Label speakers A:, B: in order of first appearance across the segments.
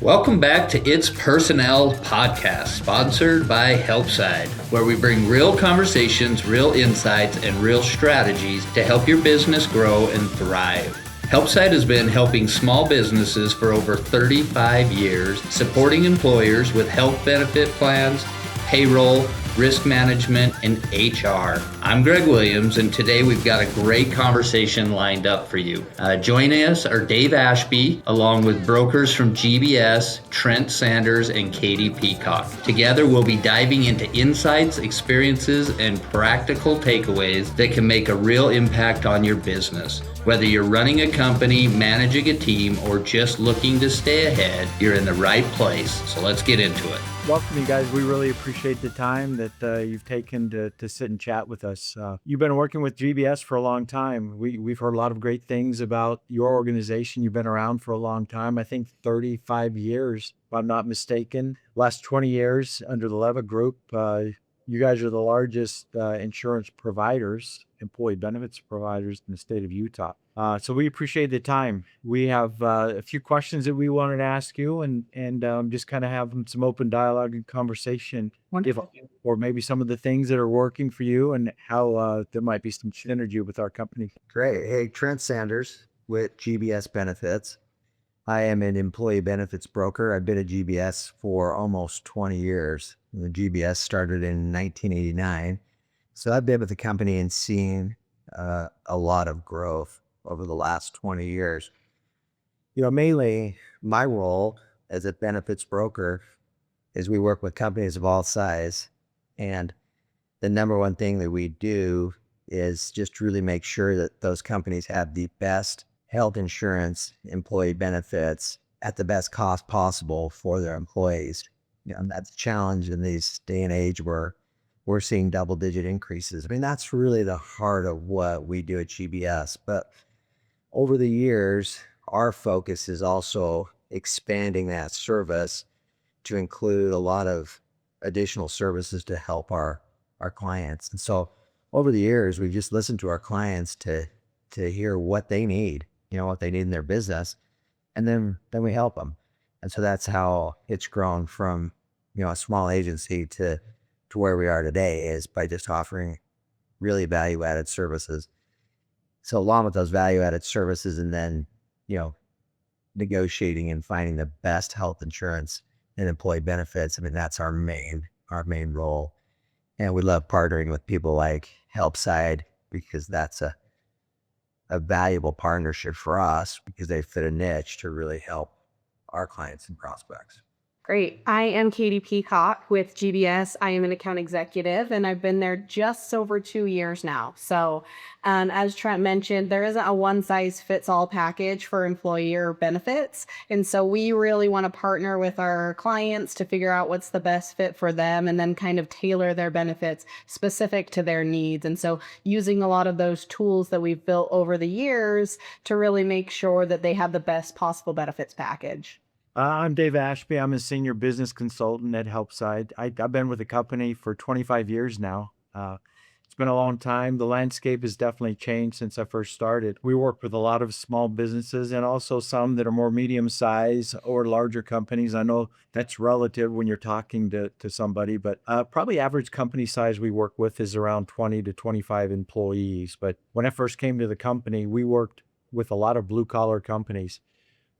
A: Welcome back to It's Personnel Podcast, sponsored by HelpSide, where we bring real conversations, real insights, and real strategies to help your business grow and thrive. HelpSide has been helping small businesses for over 35 years, supporting employers with health benefit plans, payroll, risk management, and HR. I'm Greg Williams, and today we've got a great conversation lined up for you. Joining us are Dave Ashby, along with brokers from GBS, Trent Sanders, and Katie.Peacock. Together, we'll be diving into insights, experiences, and practical takeaways that can make a real impact on your business. Whether you're running a company, managing a team, or just looking to stay ahead, you're in the right place. So let's get into it.
B: Welcome, you guys. We really appreciate the time that you've taken to sit and chat with us. You've been working with GBS for a long time. We've heard a lot of great things about your organization. You've been around for a long time, I think 35 years, if I'm not mistaken. Last 20 years under the Leva Group. You guys are the largest insurance providers, employee benefits providers in the state of Utah. So we appreciate the time. We have a few questions that we wanted to ask you and just kind of have some open dialogue and conversation. Or maybe some of the things that are working for you and how there might be some synergy with our company.
C: Great. Hey, Trent Sanders with GBS Benefits. I am an employee benefits broker. I've been at GBS for almost 20 years. The GBS started in 1989. So I've been with the company and seen a lot of growth over the last 20 years. You know, mainly my role as a benefits broker is we work with companies of all size. And the number one thing that we do is just really make sure that those companies have the best health insurance, employee benefits at the best cost possible for their employees. You know, and that's a challenge in this day and age where we're seeing double-digit increases. I mean, that's really the heart of what we do at GBS. But over the years, our focus is also expanding that service to include a lot of additional services to help our clients. And so over the years, we've just listened to our clients to hear what they need, you know, what they need in their business, and then we help them. And so that's how it's grown from, you know, a small agency to where we are today, is by just offering really value-added services. So along with those value-added services and then, you know, negotiating and finding the best health insurance and employee benefits, I mean, that's our main role. And we love partnering with people like HelpSide because that's a valuable partnership for us because they fit a niche to really help our clients and prospects.
D: Great. I am Katie.Peacock with GBS. I am an account executive, and I've been there just over 2 years now. So as Trent mentioned, there isn't a one-size-fits-all package for employer benefits. And so we really want to partner with our clients to figure out what's the best fit for them and then kind of tailor their benefits specific to their needs. And so using a lot of those tools that we've built over the years to really make sure that they have the best possible benefits package.
B: I'm Dave Ashby. I'm a senior business consultant at HelpSide. I've been with the company for 25 years now. It's been a long time. The landscape has definitely changed since I first started. We work with a lot of small businesses and also some that are more medium size or larger companies. I know that's relative when you're talking to somebody, but probably average company size we work with is around 20 to 25 employees. But when I first came to the company, we worked with a lot of blue collar companies.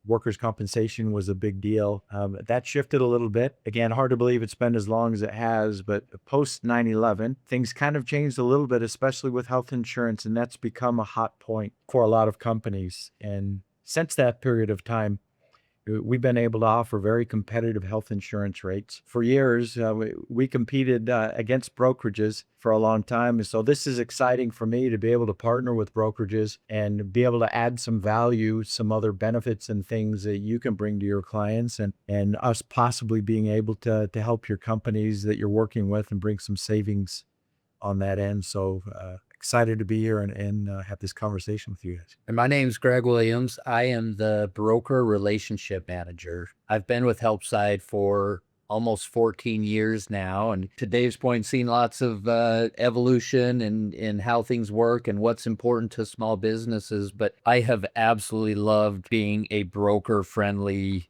B: Workers' compensation was a big deal. That shifted a little bit. Again, hard to believe it's been as long as it has, but post 9/11, things kind of changed a little bit, especially with health insurance, and that's become a hot point for a lot of companies. And since that period of time, we've been able to offer very competitive health insurance rates. For years, we competed against brokerages for a long time. So this is exciting for me to be able to partner with brokerages and be able to add some value, some other benefits and things that you can bring to your clients and us possibly being able to help your companies that you're working with and bring some savings on that end. So excited to be here and have this conversation with you guys.
A: And my name's Greg Williams. I am the broker relationship manager. I've been with HelpSide for almost 14 years now. And to Dave's point, seen lots of evolution in how things work and what's important to small businesses. But I have absolutely loved being a broker-friendly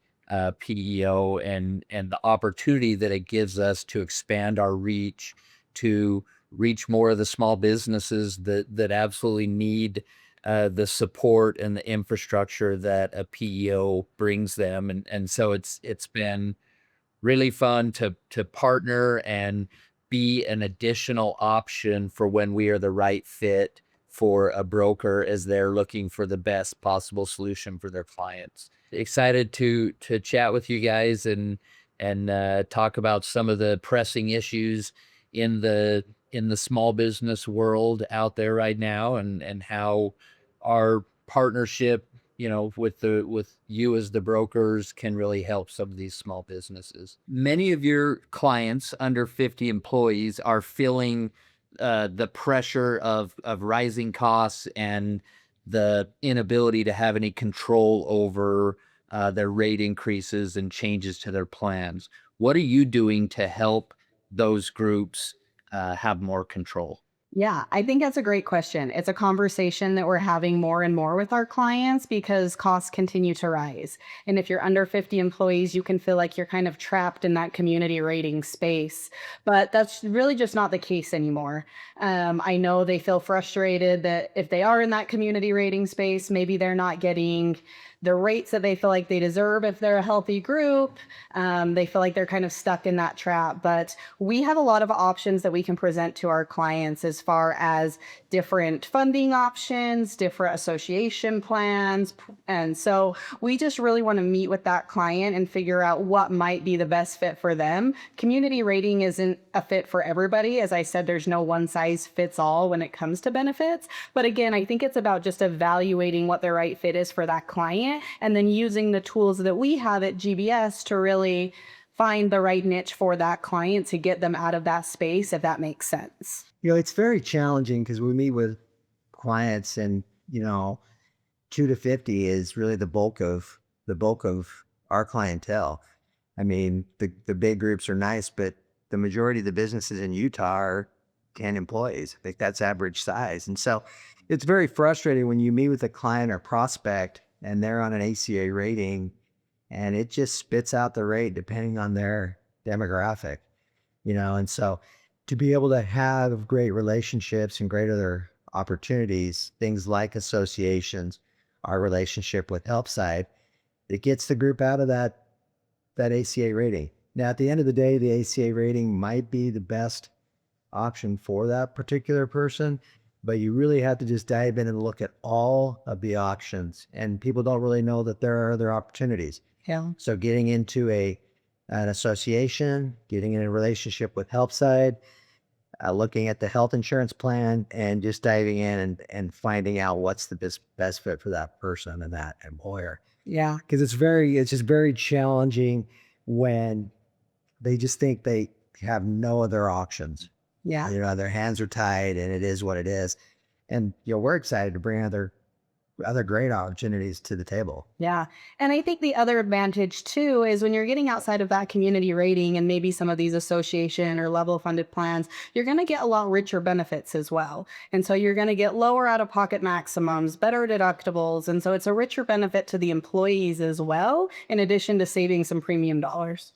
A: PEO, and the opportunity that it gives us to expand our reach, to reach more of the small businesses that absolutely need the support and the infrastructure that a PEO brings them. And so it's been really fun to partner and be an additional option for when we are the right fit for a broker as they're looking for the best possible solution for their clients. Excited to chat with you guys and talk about some of the pressing issues in the small business world out there right now, and how our partnership, with you as the brokers, can really help some of these small businesses. Many of your clients under 50 employees are feeling the pressure of rising costs and the inability to have any control over their rate increases and changes to their plans. What are you doing to help those groups have more control?
D: Yeah, I think that's a great question. It's a conversation that we're having more and more with our clients because costs continue to rise. And if you're under 50 employees, you can feel like you're kind of trapped in that community rating space. But that's really just not the case anymore. I know they feel frustrated that if they are in that community rating space, maybe they're not getting the rates that they feel like they deserve if they're a healthy group. They feel like they're kind of stuck in that trap. But we have a lot of options that we can present to our clients as far as different funding options, different association plans. And so we just really want to meet with that client and figure out what might be the best fit for them. Community rating isn't a fit for everybody. As I said, there's no one size fits all when it comes to benefits. But again, I think it's about just evaluating what the right fit is for that client and then using the tools that we have at GBS to really find the right niche for that client to get them out of that space, if that makes sense.
C: It's very challenging because we meet with clients and, 2 to 50 is really the bulk of our clientele. I mean, the big groups are nice, but the majority of the businesses in Utah are 10 employees. I think that's average size. And so it's very frustrating when you meet with a client or prospect and they're on an ACA rating and it just spits out the rate depending on their demographic, and so to be able to have great relationships and great other opportunities, things like associations, our relationship with HelpSide, it gets the group out of that ACA rating. Now, at the end of the day, the ACA rating might be the best option for that particular person, but you really have to just dive in and look at all of the options. And people don't really know that there are other opportunities.
D: Yeah.
C: So getting into an association, getting in a relationship with HelpSide, looking at the health insurance plan, and just diving in and finding out what's the best fit for that person and that employer.
D: Yeah.
C: Because it's just very challenging when they just think they have no other options.
D: Yeah.
C: Their hands are tied and it is what it is. And, we're excited to bring other great opportunities to the table.
D: Yeah. And I think the other advantage too is when you're getting outside of that community rating and maybe some of these association or level funded plans, you're going to get a lot richer benefits as well. And so you're going to get lower out of pocket maximums, better deductibles. And so it's a richer benefit to the employees as well, in addition to saving some premium dollars.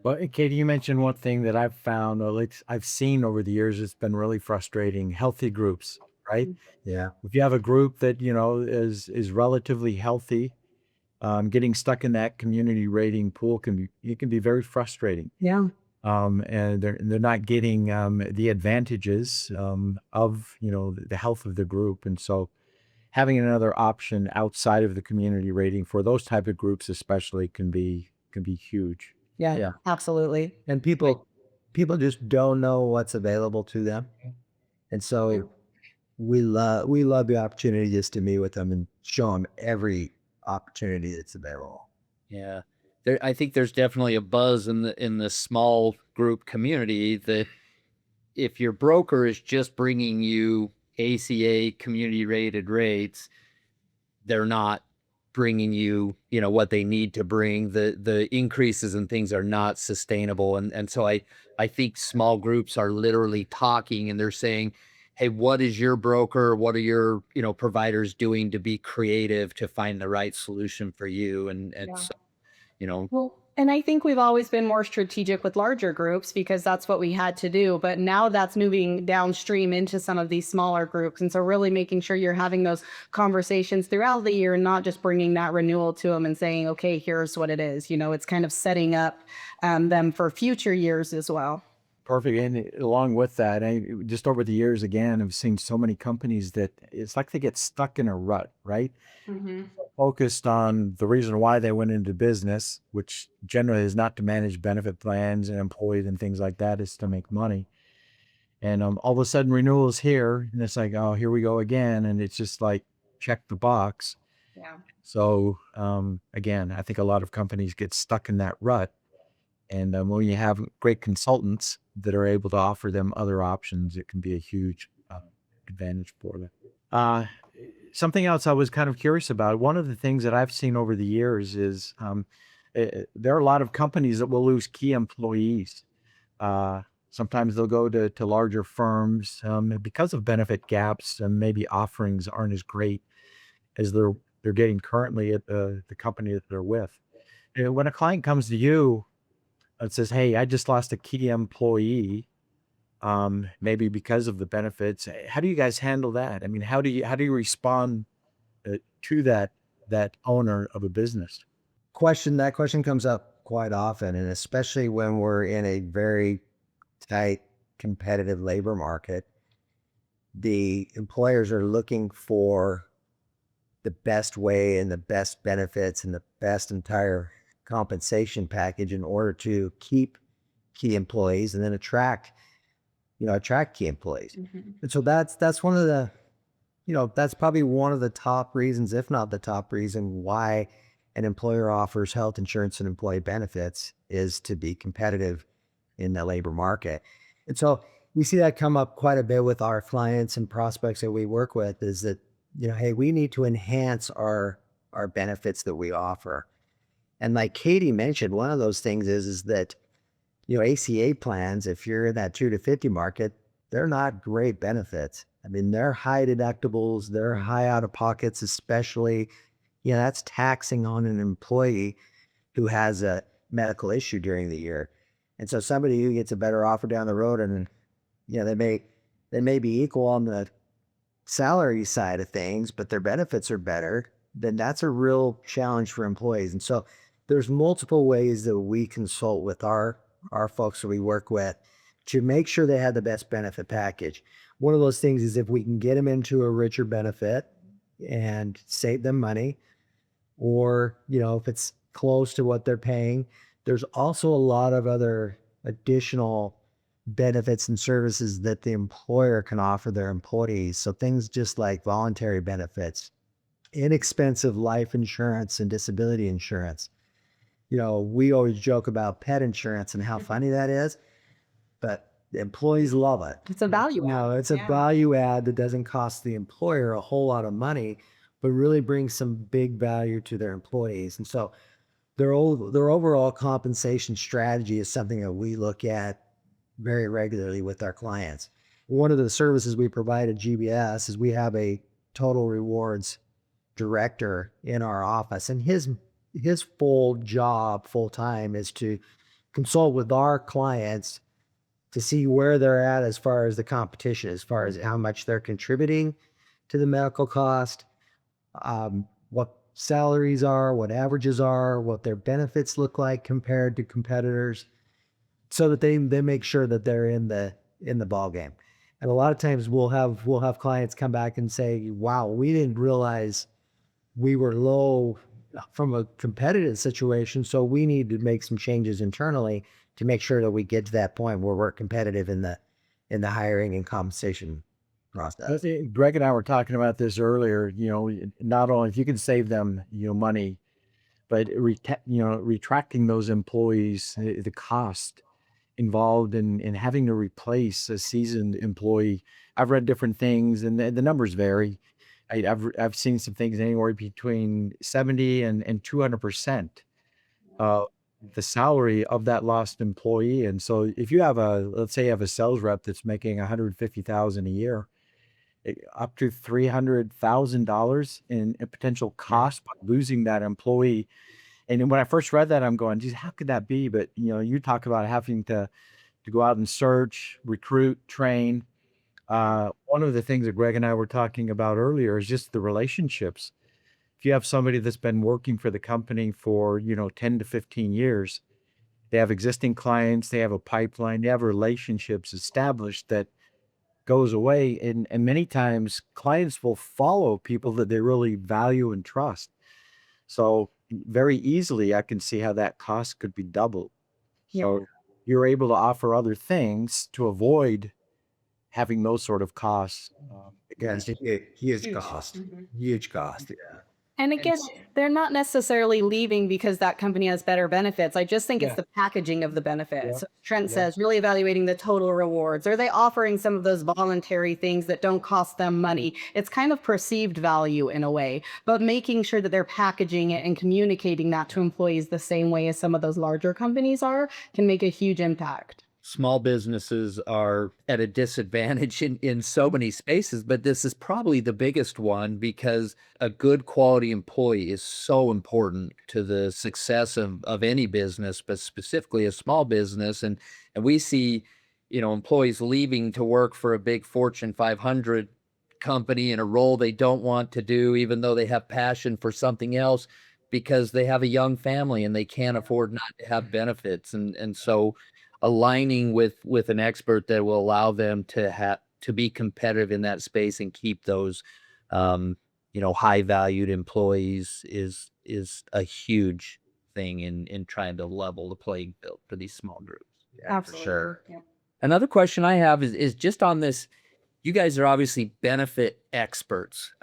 B: Well, Katie, you mentioned one thing that I've found, or like I've seen over the years, it's been really frustrating: healthy groups, right?
C: Yeah.
B: If you have a group that, is relatively healthy, getting stuck in that community rating pool can be very frustrating.
D: Yeah.
B: And they're not getting the advantages of, the health of the group. And so having another option outside of the community rating for those type of groups especially can be huge.
D: Yeah.
C: Yeah.
D: Absolutely.
C: And people just don't know what's available to them. And so we love the opportunity just to meet with them and show them every opportunity that's available.
A: Yeah. I think there's definitely a buzz in the small group community that if your broker is just bringing you ACA community rated rates, they're not bringing you, what they need to bring. The increases and things are not sustainable. And so I think small groups are literally talking and they're saying, hey, what is your broker? What are your, providers doing to be creative to find the right solution for you? And
D: Yeah.
A: so,
D: Well, and I think we've always been more strategic with larger groups because that's what we had to do. But now that's moving downstream into some of these smaller groups. And so, really making sure you're having those conversations throughout the year, and not just bringing that renewal to them and saying, okay, here's what it is. It's kind of setting up them for future years as well.
B: Perfect. And along with that, just over the years, again, I've seen so many companies that it's like they get stuck in a rut, right?
D: Hmm.
B: Focused on the reason why they went into business, which generally is not to manage benefit plans and employees and things like that, is to make money. And all of a sudden, renewal is here, and it's like, oh, here we go again. And it's just like, check the box.
D: Yeah.
B: So again, I think a lot of companies get stuck in that rut. And when you have great consultants that are able to offer them other options, it can be a huge advantage for them. Something else I was kind of curious about, one of the things that I've seen over the years is there are a lot of companies that will lose key employees. Sometimes they'll go to larger firms because of benefit gaps, and maybe offerings aren't as great as they're getting currently at the company that they're with. When a client comes to you and says, "Hey, I just lost a key employee, maybe because of the benefits," how do you guys handle that? I mean, how do you respond to that owner of a business?
C: That question comes up quite often, and especially when we're in a very tight competitive labor market, the employers are looking for the best way and the best benefits and the best entire compensation package in order to keep key employees and then attract key employees.
D: Hmm.
C: And so that's one of the, that's probably one of the top reasons, if not the top reason, why an employer offers health insurance and employee benefits, is to be competitive in the labor market. And so we see that come up quite a bit with our clients and prospects that we work with, is that, hey, we need to enhance our benefits that we offer. And like Katie mentioned, one of those things is that, ACA plans, if you're in that 2 to 50 market, they're not great benefits. I mean, they're high deductibles, they're high out of pockets, especially, that's taxing on an employee who has a medical issue during the year. And so somebody who gets a better offer down the road, and, they may be equal on the salary side of things, but their benefits are better, then that's a real challenge for employees. And so there's multiple ways that we consult with our folks that we work with to make sure they have the best benefit package. One of those things is if we can get them into a richer benefit and save them money, or, if it's close to what they're paying, there's also a lot of other additional benefits and services that the employer can offer their employees. So things just like voluntary benefits, inexpensive life insurance and disability insurance. We always joke about pet insurance and how funny that is, but the employees love it.
D: It's a value add.
C: It's a
D: Yeah.
C: value add that doesn't cost the employer a whole lot of money, but really brings some big value to their employees. And so their overall compensation strategy is something that we look at very regularly with our clients. One of the services we provide at GBS is we have a total rewards director in our office, and his full time is to consult with our clients to see where they're at as far as the competition, as far as how much they're contributing to the medical cost, what salaries are, what averages are, what their benefits look like compared to competitors, so that they make sure that they're in the ball game. And a lot of times we'll have clients come back and say, "Wow, we didn't realize we were low from a competitive situation, so we need to make some changes internally to make sure that we get to that point where we're competitive in the hiring and compensation process."
B: Greg and I were talking about this earlier. Not only if you can save them, money, but retracting those employees, the cost involved in having to replace a seasoned employee. I've read different things, and the numbers vary. I've seen some things anywhere between 70 and 200% the salary of that lost employee. And so if you have let's say you have a sales rep that's making 150,000 a year, up to $300,000 in a potential cost by losing that employee. And when I first read that, I'm going, geez, how could that be? But you talk about having to go out and search, recruit, train. One of the things that Greg and I were talking about earlier is just the relationships. If you have somebody that's been working for the company for 10 to 15 years, they have existing clients, they have a pipeline, they have relationships established that goes away. And many times clients will follow people that they really value and trust. So very easily, I can see how that cost could be doubled. So you're able to offer other things to avoid having those sort of costs.
C: Again, it's a huge cost, huge cost. Yeah.
D: And again, they're not necessarily leaving because that company has better benefits. I just think it's the packaging of the benefits. Trent says, really evaluating the total rewards. Are they offering some of those voluntary things that don't cost them money? It's kind of perceived value in a way, but making sure that they're packaging it and communicating that to employees the same way as some of those larger companies are can make a huge impact.
A: Small businesses are at a disadvantage in so many spaces, but this is probably the biggest one because a good quality employee is so important to the success of any business, but specifically a small business. And we see, employees leaving to work for a big Fortune 500 company in a role they don't want to do, even though they have passion for something else, because they have a young family and they can't afford not to have benefits. And so aligning with an expert that will allow them to be competitive in that space and keep those high valued employees is a huge thing in trying to level the playing field for these small groups.
C: Yeah, for sure.
D: Yeah.
A: Another question I have is just on this. You guys are obviously benefit experts.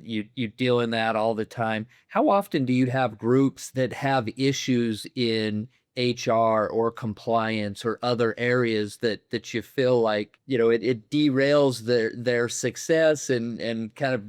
A: You deal in that all the time. How often do you have groups that have issues in HR or compliance or other areas that you feel like, it derails their success and kind of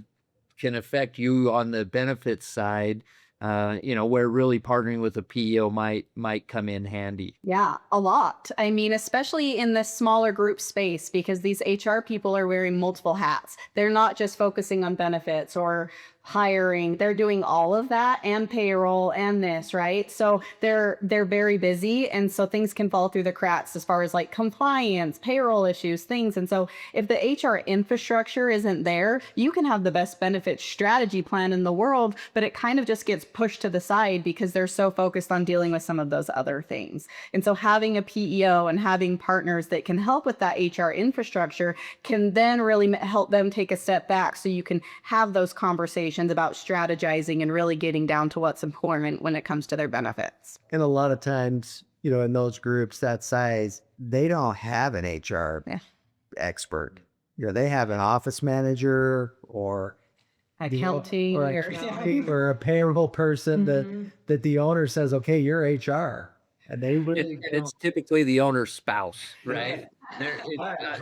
A: can affect you on the benefits side, where really partnering with a PEO might come in handy?
D: Yeah, a lot. I mean, especially in the smaller group space, because these HR people are wearing multiple hats. They're not just focusing on benefits or hiring. They're doing all of that and payroll and this, right? So they're very busy. And so things can fall through the cracks as far as like compliance, payroll issues, things. And so if the HR infrastructure isn't there, you can have the best benefit strategy plan in the world, but it kind of just gets pushed to the side because they're so focused on dealing with some of those other things. And so having a PEO and having partners that can help with that HR infrastructure can then really help them take a step back so you can have those conversations about strategizing and really getting down to what's important when it comes to their benefits.
C: And a lot of times, in those groups that size, they don't have an HR expert. They have an office manager or
D: Accounting
C: or a payroll person that the owner says, okay, you're HR. And they really
A: it's typically the owner's spouse, right?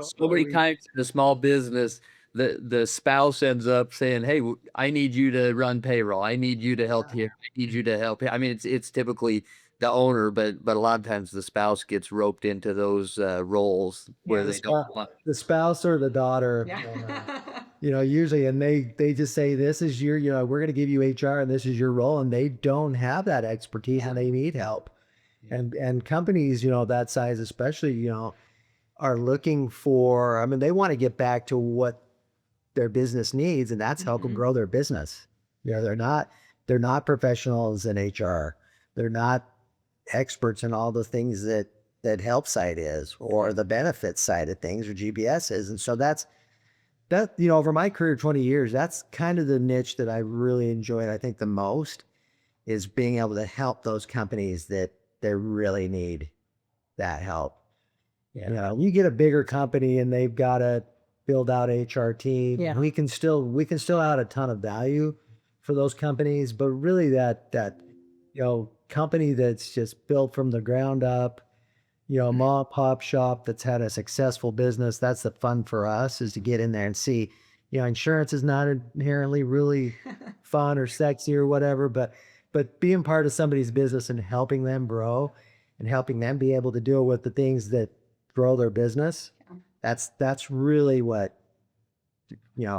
A: So many times in a small business, the spouse ends up saying, "Hey, I need you to run payroll. I need you to help here. I need you to help here." I mean, it's typically the owner, but a lot of times the spouse gets roped into those roles where they don't want
C: the spouse or the daughter. Usually, and they just say, "This is your, we're going to give you HR, and this is your role," and they don't have that expertise, and they need help. And companies, that size especially, are looking for. I mean, they want to get back to what their business needs, and that's help them grow their business. They're not professionals in HR. They're not experts in all the things that HelpSide is, or the benefits side of things, or GBS is. And so that, over my career, 20 years, that's kind of the niche that I really enjoyed. I think the most is being able to help those companies that they really need that help. You get a bigger company and they've got to build out HR team.
D: Yeah.
C: We can still add a ton of value for those companies, but really that company that's just built from the ground up, mom and pop shop that's had a successful business. That's the fun for us, is to get in there and see, insurance is not inherently really fun or sexy or whatever, but being part of somebody's business and helping them grow and helping them be able to deal with the things that grow their business. That's really what,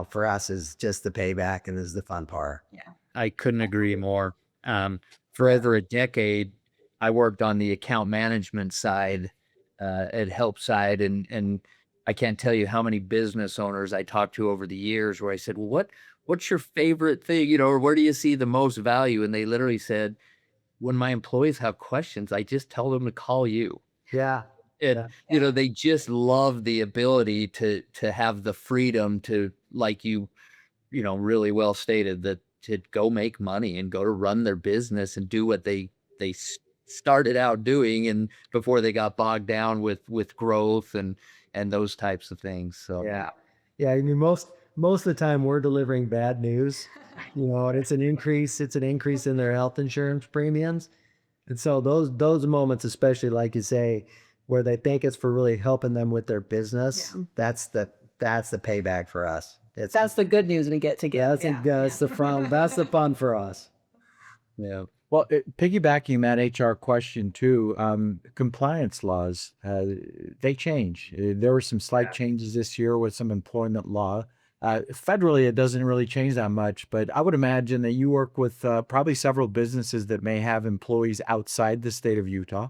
C: for us is just the payback and is the fun part.
A: I couldn't agree more.
E: for over a decade, I worked on the account management side at HelpSide, and I can't tell you how many business owners I talked to over the years where I said, "Well, what's your favorite thing, or where do you see the most value?" And they literally said, "When my employees have questions, I just tell them to call you."
C: Yeah.
E: And they just love the ability to have the freedom to, like really well stated, that to go make money and go to run their business and do what they started out doing, and before they got bogged down with growth and those types of things. So
C: Yeah. Yeah. I mean, most of the time we're delivering bad news, and it's an increase in their health insurance premiums. And so those moments, especially like you say, where they think it's for really helping them with their business, that's the payback for us.
D: That's the good news we get to get.
C: That's the fun for us.
E: yeah.
B: Well, piggybacking that HR question too, compliance laws, they change. There were some slight changes this year with some employment law. Federally, it doesn't really change that much, but I would imagine that you work with probably several businesses that may have employees outside the state of Utah.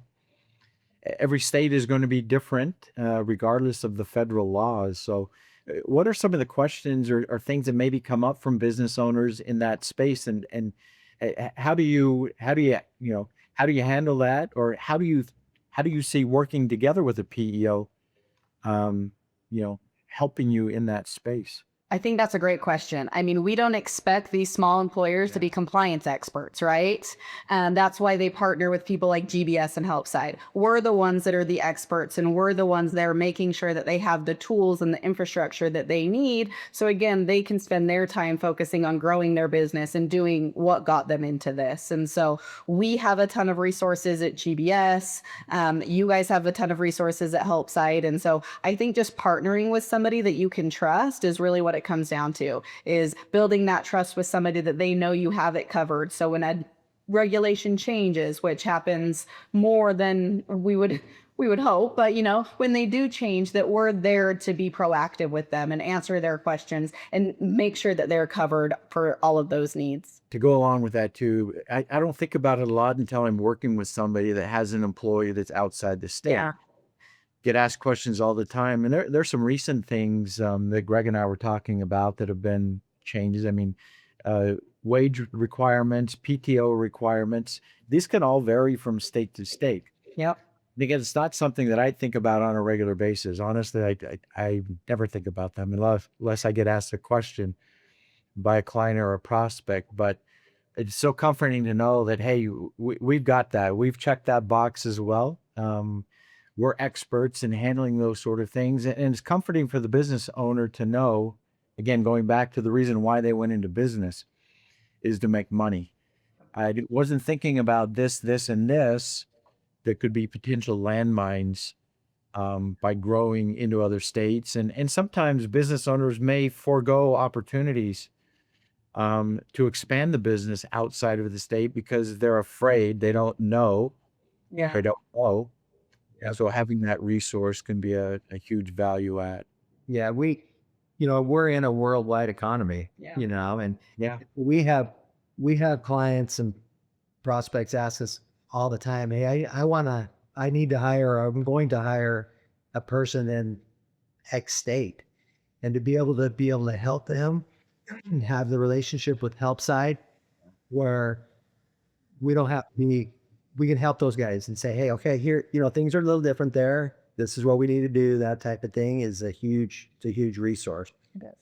B: Every state is going to be different, regardless of the federal laws. So, what are some of the questions or things that maybe come up from business owners in that space, and how do you handle that, or how do you see working together with a PEO, helping you in that space?
D: I think that's a great question. I mean, we don't expect these small employers to be compliance experts, right? And that's why they partner with people like GBS and HelpSide. We're the ones that are the experts, and we're the ones that are making sure that they have the tools and the infrastructure that they need. So again, they can spend their time focusing on growing their business and doing what got them into this. And so we have a ton of resources at GBS. You guys have a ton of resources at HelpSide. And so I think just partnering with somebody that you can trust is really what it comes down to, is building that trust with somebody that they know you have it covered. So when a regulation changes, which happens more than we would hope, but when they do change, that we're there to be proactive with them and answer their questions and make sure that they're covered for all of those needs.
B: To go along with that too, I don't think about it a lot until I'm working with somebody that has an employee that's outside the state.
D: Yeah.
B: Get asked questions all the time. And there's some recent things that Greg and I were talking about that have been changes. I mean, wage requirements, PTO requirements, these can all vary from state to state.
D: Yep.
B: Again, it's not something that I think about on a regular basis. Honestly, I never think about them unless I get asked a question by a client or a prospect. But it's so comforting to know that, hey, we've got that. We've checked that box as well. We're experts in handling those sort of things. And it's comforting for the business owner to know, again, going back to the reason why they went into business is to make money. I wasn't thinking about this, and this that could be potential landmines by growing into other states. And sometimes business owners may forego opportunities to expand the business outside of the state because they're afraid, they don't know.
D: Yeah.
B: They don't know. So having that resource can be a huge value add.
C: Yeah, we're in a worldwide economy, and we have clients and prospects ask us all the time, hey, I need to hire, or I'm going to hire a person in X state, and to be able to help them and have the relationship with HelpSide where we don't have to be, we can help those guys and say, hey, okay, here, things are a little different there. This is what we need to do. That type of thing is a huge resource.
D: It is.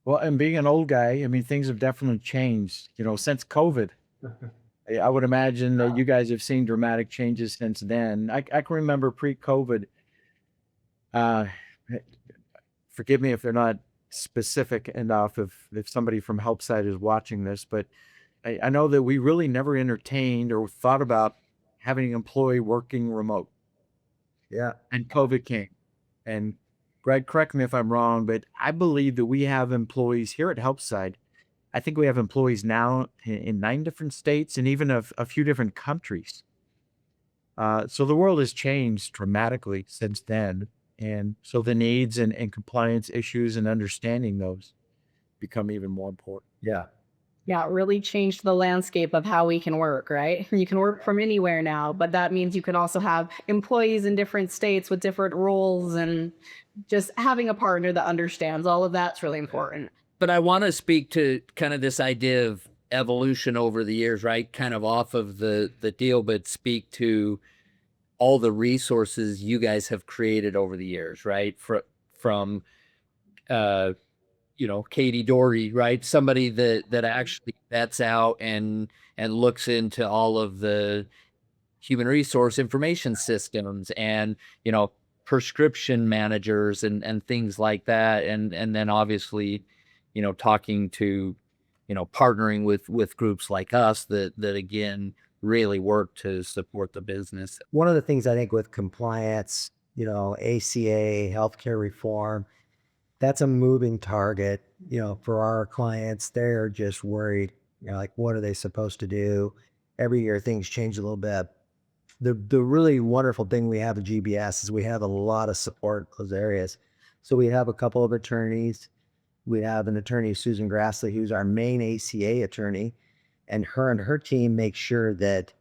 B: Well, and being an old guy, I mean, things have definitely changed, since COVID. I would imagine that you guys have seen dramatic changes since then. I can remember pre-COVID, forgive me if they're not specific enough, if somebody from HelpSide is watching this, but I know that we really never entertained or thought about having an employee working remote.
C: Yeah.
B: And COVID came. And Greg, correct me if I'm wrong, but I believe that we have employees here at HelpSide. I think we have employees now in 9 different states and even a few different countries. So the world has changed dramatically since then. And so the needs and compliance issues and understanding those become even more important.
C: Yeah.
D: Yeah, it really changed the landscape of how we can work, right? You can work from anywhere now, but that means you can also have employees in different states with different roles, and just having a partner that understands all of that's really important.
E: But I want to speak to kind of this idea of evolution over the years, right? Kind of off of the deal, but speak to all the resources you guys have created over the years, right? From uh Katie Dory, right? Somebody that actually vets out and looks into all of the human resource information systems and, prescription managers and things like that. And then obviously, talking to, partnering with groups like us that again really work to support the business.
C: One of the things I think with compliance, ACA, healthcare reform, that's a moving target, for our clients. They're just worried, like, what are they supposed to do? Every year things change a little bit. The really wonderful thing we have at GBS is we have a lot of support in those areas. So we have a couple of attorneys. We have an attorney, Susan Grassley, who's our main ACA attorney, and her team make sure that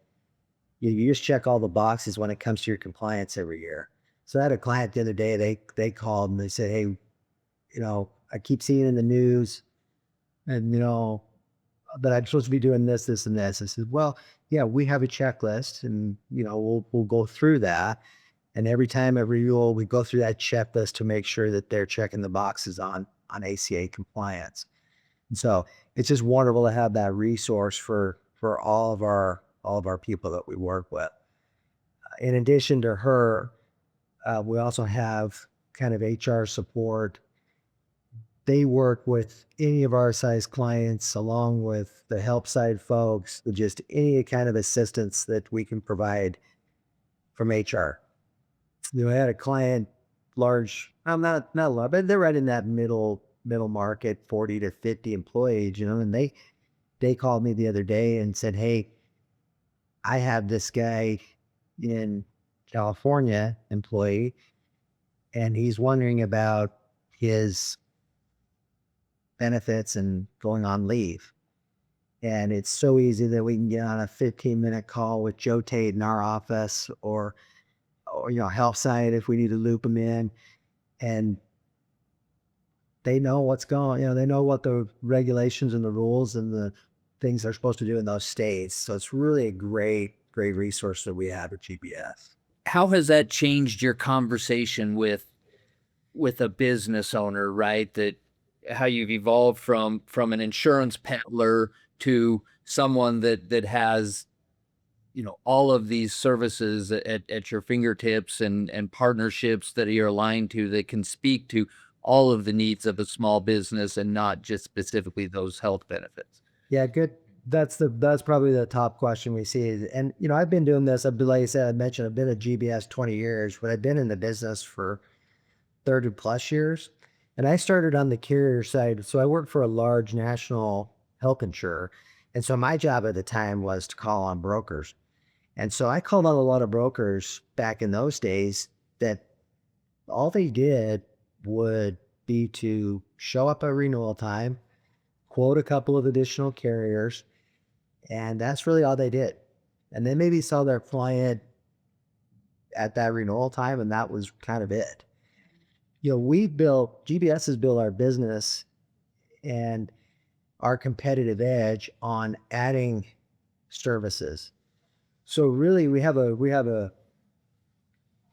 C: you just check all the boxes when it comes to your compliance every year. So I had a client the other day, they called and they said, hey, I keep seeing in the news and, that I'm supposed to be doing this, this, and this. I said, well, yeah, we have a checklist and, we'll go through that. And every time at renewal, we go through that checklist to make sure that they're checking the boxes on ACA compliance. And so it's just wonderful to have that resource for all of our people that we work with. In addition to her, we also have kind of HR support. They work with any of our size clients along with the HelpSide folks, with just any kind of assistance that we can provide from HR. I had a client, large, not a lot, but they're right in that middle market, 40 to 50 employees, and they called me the other day and said, hey, I have this guy in California, employee, and he's wondering about his benefits and going on leave. And it's so easy that we can get on a 15-minute call with Joe Tate in our office or HelpSide if we need to loop them in. And they know what's going, they know what the regulations and the rules and the things they're supposed to do in those states. So it's really a great resource that we have at GBS.
E: How has that changed your conversation with a business owner, right? That how you've evolved from an insurance peddler to someone that has, all of these services at your fingertips and partnerships that you're aligned to that can speak to all of the needs of a small business and not just specifically those health benefits.
C: Yeah, good. That's probably the top question we see. And, I've been doing this. Like I said, I mentioned I've been at GBS 20 years, but I've been in the business for 30 plus years. And I started on the carrier side. So I worked for a large national health insurer. And so my job at the time was to call on brokers. And so I called on a lot of brokers back in those days that all they did would be to show up at renewal time, quote a couple of additional carriers, and that's really all they did. And then maybe saw their client at that renewal time, and that was kind of it. GBS has built our business and our competitive edge on adding services. So really we have a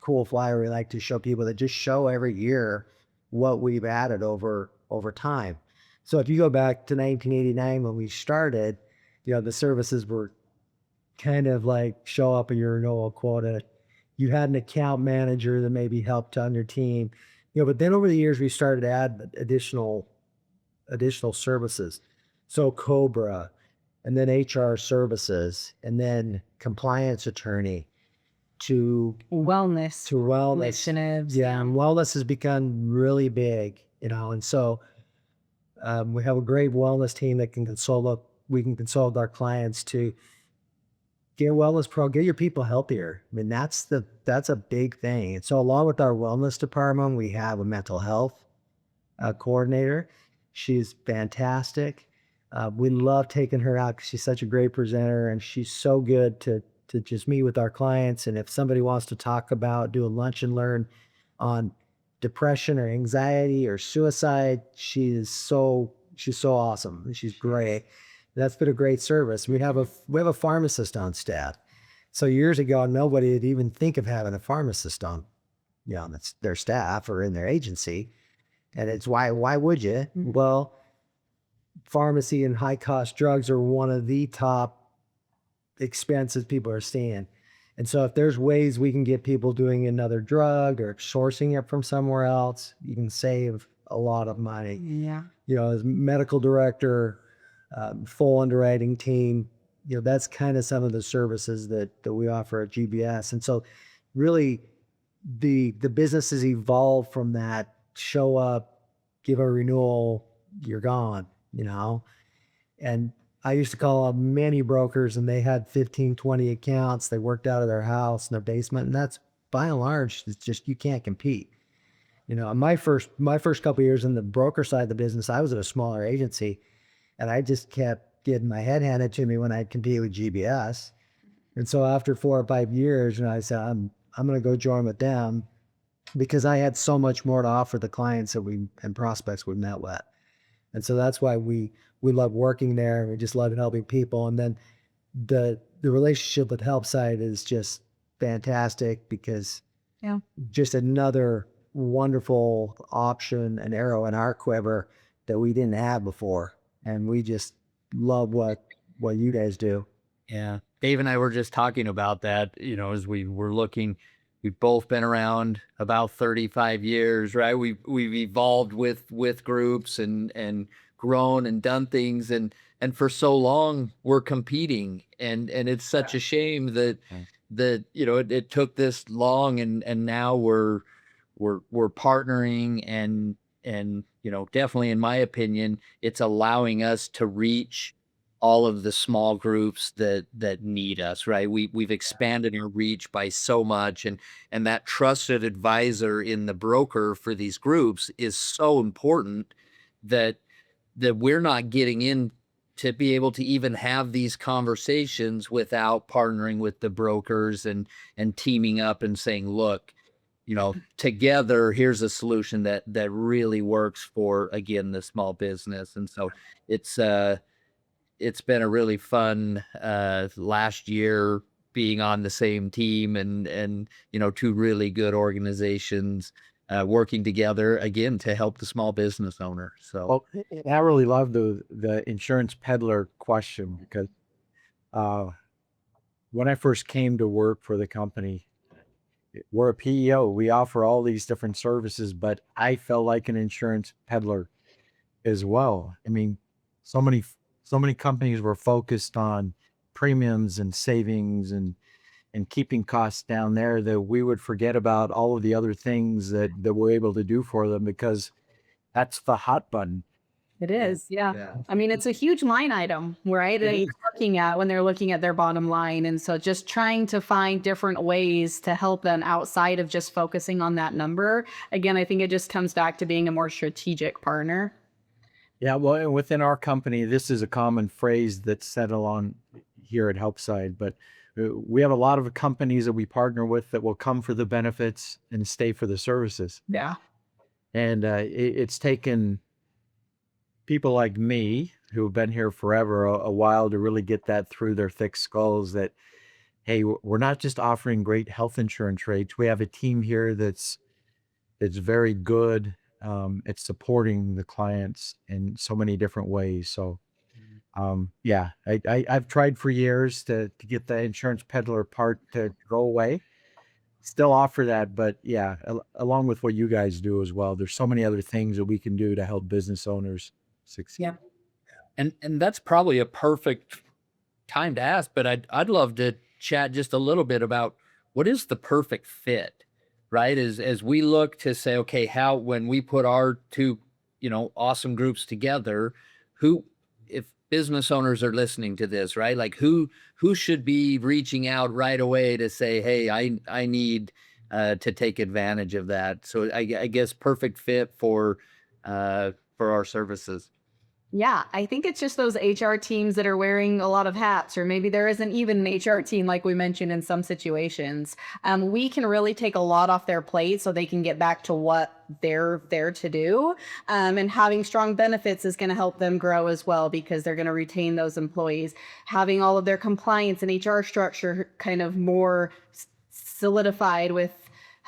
C: cool flyer we like to show people that just show every year what we've added over time. So if you go back to 1989 when we started, the services were kind of like show up in your renewal quota. You had an account manager that maybe helped on your team, but then over the years we started to add additional services. So Cobra, and then HR services, and then compliance attorney to
D: Wellness initiatives.
C: Yeah, and wellness has become really big, and so we have a great wellness team that can consult. We can consult our clients to get get your people healthier. I mean, that's a big thing. And so along with our wellness department, we have a mental health coordinator. She's fantastic. We love taking her out because she's such a great presenter, and she's so good to just meet with our clients. And if somebody wants to talk about, do a lunch and learn on depression or anxiety or suicide, she's so awesome. She's great. That's been a great service. We have a pharmacist on staff. So years ago, nobody would even think of having a pharmacist on, that's their staff or in their agency. And it's why would you? Well, pharmacy and high cost drugs are one of the top expenses people are seeing. And so if there's ways we can get people doing another drug or sourcing it from somewhere else, you can save a lot of money.
D: Yeah.
C: As medical director, full underwriting team, that's kind of some of the services that we offer at GBS. And so really the business has evolved from that. Show up, give a renewal, you're gone, and I used to call them many brokers, and they had 15, 20 accounts. They worked out of their house in their basement. And that's by and large, it's just, you can't compete. My first couple of years in the broker side of the business, I was at a smaller agency, and I just kept getting my head handed to me when I'd compete with GBS. And so after 4 or 5 years, I said, I'm going to go join with them because I had so much more to offer the clients and prospects we met with. And so that's why we love working there. We just love helping people. And then the relationship with HelpSide is just fantastic because just another wonderful option, an arrow in our quiver that we didn't have before. And we just love what you guys do.
E: Yeah. Dave and I were just talking about that, as we were looking. We've both been around about 35 years, right? We've evolved with groups and grown and done things, and for so long we're competing, and it's such a shame that it took this long, and now we're partnering, and definitely, in my opinion, it's allowing us to reach all of the small groups that need us, right? We've expanded our reach by so much, and that trusted advisor in the broker for these groups is so important that we're not getting in to be able to even have these conversations without partnering with the brokers and teaming up and saying, look, together, here's a solution that really works for, again, the small business. And so it's been a really fun last year being on the same team and two really good organizations working together again to help the small business owner. So
B: I really love the insurance peddler question because when I first came to work for the company, we're a PEO. We offer all these different services, but I felt like an insurance peddler as well. I mean, so many companies were focused on premiums and savings and keeping costs down there that we would forget about all of the other things that we're able to do for them because that's the hot button.
D: It is. Yeah. I mean, it's a huge line item, right? They're looking at when they're looking at their bottom line. And so just trying to find different ways to help them outside of just focusing on that number. Again, I think it just comes back to being a more strategic partner.
B: Yeah, well, and within our company, this is a common phrase that's said along here at HelpSide, but we have a lot of companies that we partner with that will come for the benefits and stay for the services.
D: Yeah.
B: And it's taken people like me who have been here forever a while to really get that through their thick skulls that, hey, we're not just offering great health insurance rates. We have a team here that's very good at supporting the clients in so many different ways. So yeah, I've tried for years to get the insurance peddler part to go away. Still offer that, but yeah, along with what you guys do as well, there's so many other things that we can do to help business owners succeed.
D: Yeah.
E: And that's probably a perfect time to ask, but I'd love to chat just a little bit about what is the perfect fit, right? As we look to say, okay, how, when we put our two, awesome groups together, if business owners are listening to this, right? Like who should be reaching out right away to say, hey, I need to take advantage of that. So I guess perfect fit for our services.
D: Yeah, I think it's just those HR teams that are wearing a lot of hats, or maybe there isn't even an HR team, like we mentioned in some situations. We can really take a lot off their plate so they can get back to what they're there to do. And having strong benefits is going to help them grow as well because they're going to retain those employees. Having all of their compliance and HR structure kind of more solidified with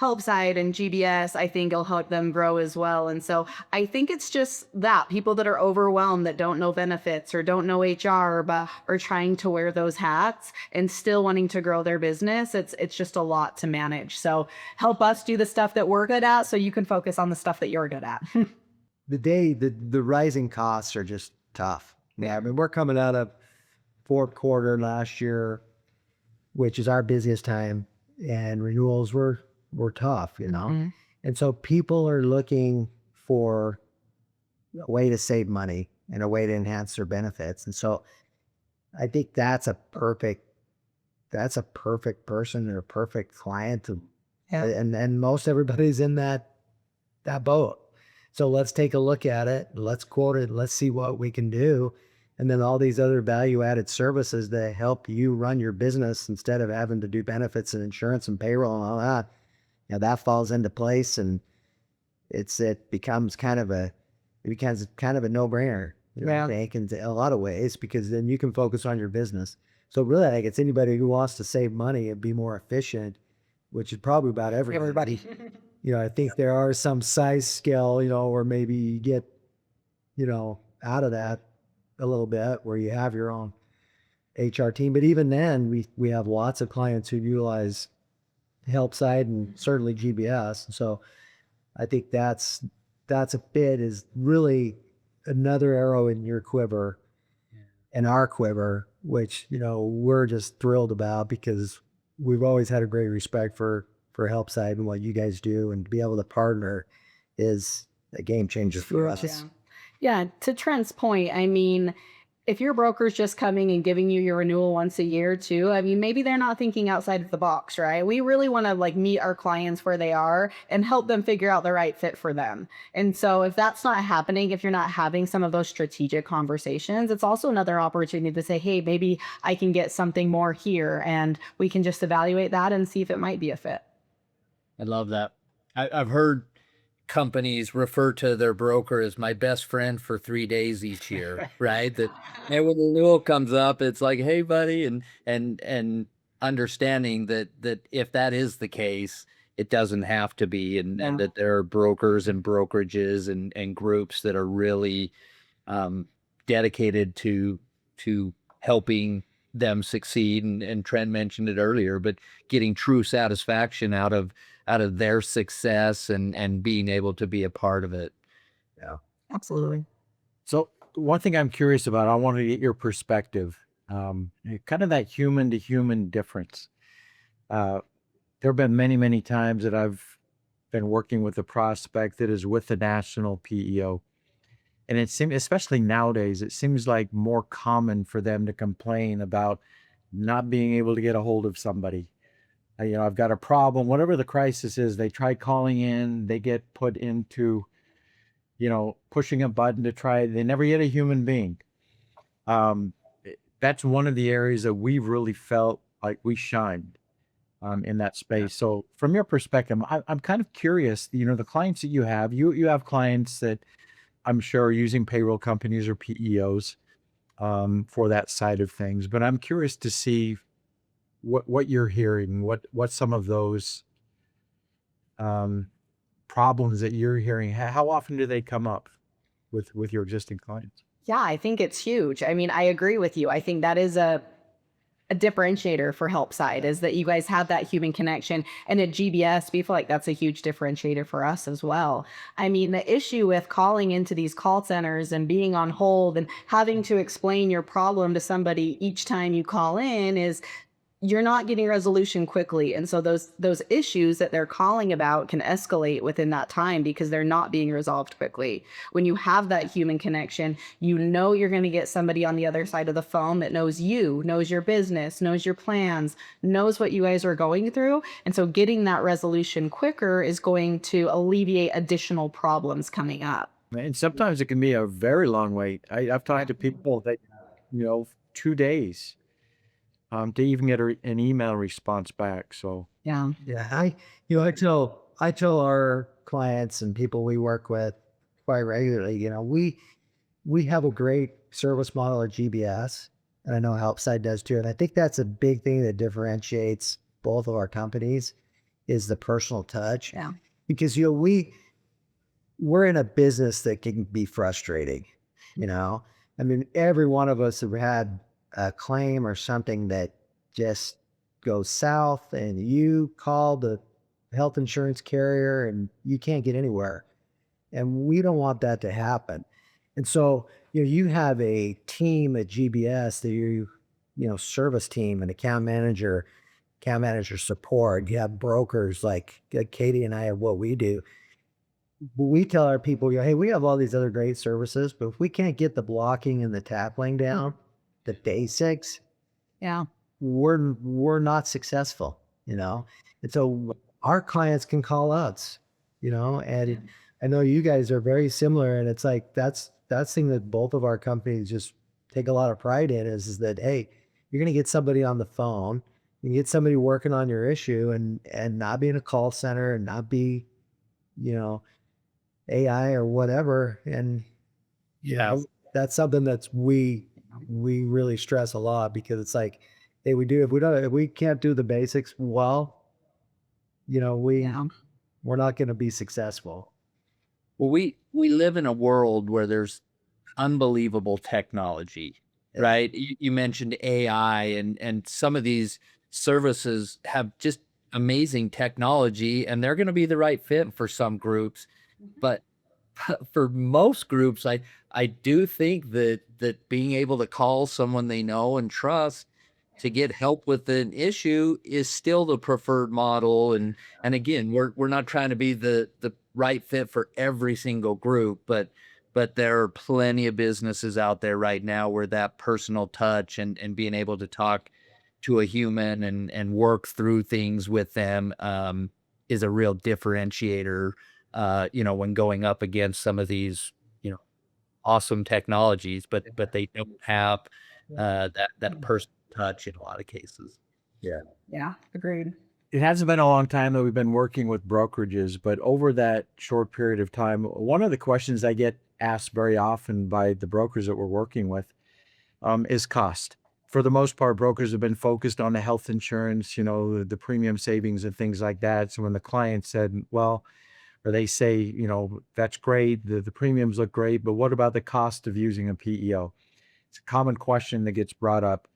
D: HelpSide and GBS, I think it'll help them grow as well. And so I think it's just that people that are overwhelmed that don't know benefits or don't know HR, but are trying to wear those hats and still wanting to grow their business. It's just a lot to manage. So help us do the stuff that we're good at so you can focus on the stuff that you're good at.
C: The rising costs are just tough. Yeah, I mean, we're coming out of fourth quarter last year, which is our busiest time, and renewals were tough, you know?
D: Mhm.
C: And so people are looking for a way to save money and a way to enhance their benefits. And so I think that's a perfect person or a perfect client to,
D: Yeah.
C: and most everybody's in that boat. So let's take a look at it. Let's quote it. Let's see what we can do. And then all these other value added services that help you run your business instead of having to do benefits and insurance and payroll and all that. You know, that falls into place, and it becomes kind of a no-brainer, you know,
D: Yeah.
C: I think, in a lot of ways, because then you can focus on your business. So really, I think it's anybody who wants to save money and be more efficient, which is probably about everybody. You know, I think there are some size scale, you know, or maybe you get, you know, out of that a little bit where you have your own HR team. But even then, we have lots of clients who utilize HelpSide and certainly GBS. So I think that's is really another arrow in your quiver and our quiver, which, you know, we're just thrilled about because we've always had a great respect for HelpSide and what you guys do, and to be able to partner is a game changer for us.
D: Yeah. Yeah. To Trent's point, I mean, if your broker's just coming and giving you your renewal once a year too, I mean, maybe they're not thinking outside of the box, right? We really want to like meet our clients where they are and help them figure out the right fit for them. And so if that's not happening, if you're not having some of those strategic conversations, it's also another opportunity to say, hey, maybe I can get something more here, and we can just evaluate that and see if it might be a fit.
E: I love that. I've heard companies refer to their broker as my best friend for 3 days each year, right? That, and when the renewal comes up, it's like, hey, buddy, and understanding that if that is the case, it doesn't have to be, and that there are brokers and brokerages and groups that are really dedicated to helping them succeed. And Trent mentioned it earlier, but getting true satisfaction out of their success and being able to be a part of it.
C: Yeah.
D: Absolutely.
B: So one thing I'm curious about, I want to get your perspective, kind of that human to human difference. There have been many, many times that I've been working with a prospect that is with the national PEO. And it seems, especially nowadays, it seems like more common for them to complain about not being able to get a hold of somebody. You know, I've got a problem, whatever the crisis is, they try calling in, they get put into, you know, pushing a button to try, they never get a human being. That's one of the areas that we've really felt like we shined in that space. So from your perspective, I'm kind of curious, you know, the clients that you have clients that I'm sure are using payroll companies or PEOs for that side of things, but I'm curious to see what you're hearing, what some of those problems that you're hearing, how often do they come up with your existing clients?
D: Yeah, I think it's huge. I mean, I agree with you. I think that is a differentiator for HelpSide, is that you guys have that human connection. And at GBS, we feel like that's a huge differentiator for us as well. I mean, the issue with calling into these call centers and being on hold and having to explain your problem to somebody each time you call in is you're not getting resolution quickly. And so those issues that they're calling about can escalate within that time because they're not being resolved quickly. When you have that human connection, you know you're going to get somebody on the other side of the phone that knows you, knows your business, knows your plans, knows what you guys are going through. And so getting that resolution quicker is going to alleviate additional problems coming up.
B: And sometimes it can be a very long wait. I've talked to people that, 2 days to even get an email response back. So,
D: Yeah.
C: Yeah, I tell our clients and people we work with quite regularly, we have a great service model at GBS, and I know HelpSide does too. And I think that's a big thing that differentiates both of our companies is the personal touch.
D: Yeah.
C: Because we're in a business that can be frustrating, you know. I mean, every one of us have had a claim or something that just goes south, and you call the health insurance carrier and you can't get anywhere. And we don't want that to happen. And so, you have a team at GBS that service team and account manager support. You have brokers like Katie and I have what we do. But we tell our people, hey, we have all these other great services, but if we can't get the blocking and the tackling down, the basics,
D: Yeah.
C: we're not successful, And so our clients can call us, and I know you guys are very similar, and it's like that's thing that both of our companies just take a lot of pride in is that hey, you're gonna get somebody on the phone, you can get somebody working on your issue and not be in a call center and not be, you know, AI or whatever. And
E: Yeah.
C: that's something we really stress a lot because it's like, hey, if we can't do the basics well,
D: Yeah.
C: we're not going to be successful.
E: Well, we live in a world where there's unbelievable technology,
C: Yeah.
E: right? You mentioned AI, and some of these services have just amazing technology, and they're going to be the right fit for some groups. But for most groups, I do think that being able to call someone they know and trust to get help with an issue is still the preferred model. And again, we're not trying to be the right fit for every single group, but there are plenty of businesses out there right now where that personal touch and being able to talk to a human and work through things with them is a real differentiator, when going up against some of these, awesome technologies, but they don't have that personal touch in a lot of cases.
C: Yeah.
D: Yeah. Agreed.
B: it hasn't been a long time that we've been working with brokerages, but over that short period of time, one of the questions I get asked very often by the brokers that we're working with is cost. For the most part, brokers have been focused on the health insurance, the premium savings and things like that. So when the client said, well, or they say, that's great, the premiums look great, but what about the cost of using a PEO? It's a common question that gets brought up.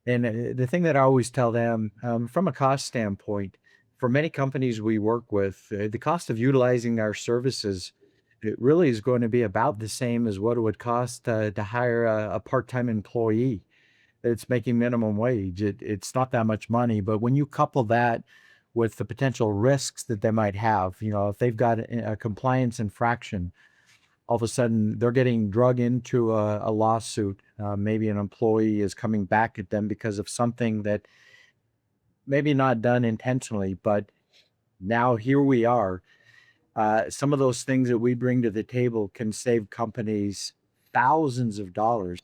B: And the thing that I always tell them, from a cost standpoint, for many companies we work with, the cost of utilizing our services, it really is going to be about the same as what it would cost to hire a part-time employee that's making minimum wage. It's not that much money, but when you couple that with the potential risks that they might have, if they've got a compliance infraction, all of a sudden they're getting drug into a lawsuit. Maybe an employee is coming back at them because of something that maybe not done intentionally, but now here we are. Some of those things that we bring to the table can save companies thousands of dollars.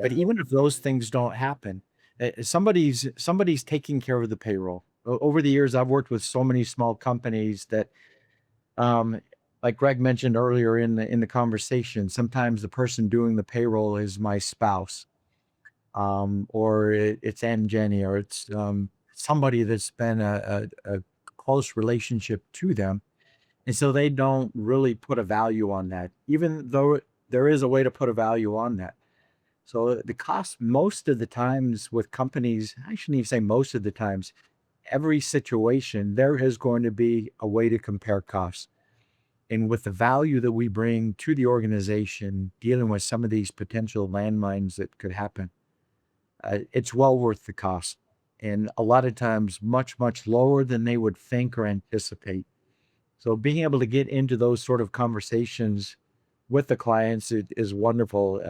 B: But
C: Yeah.
B: even if those things don't happen, somebody's taking care of the payroll. Over the years, I've worked with so many small companies that, um, like Greg mentioned earlier in the conversation, sometimes the person doing the payroll is my spouse, or it's Aunt Jenny, or it's somebody that's been a close relationship to them, and so they don't really put a value on that, even though there is a way to put a value on that. So the cost most of the times with companies, I shouldn't even say most of the times, every situation, there is going to be a way to compare costs. And with the value that we bring to the organization, dealing with some of these potential landmines that could happen, it's well worth the cost. And a lot of times, much, much lower than they would think or anticipate. So being able to get into those sort of conversations with the clients is wonderful.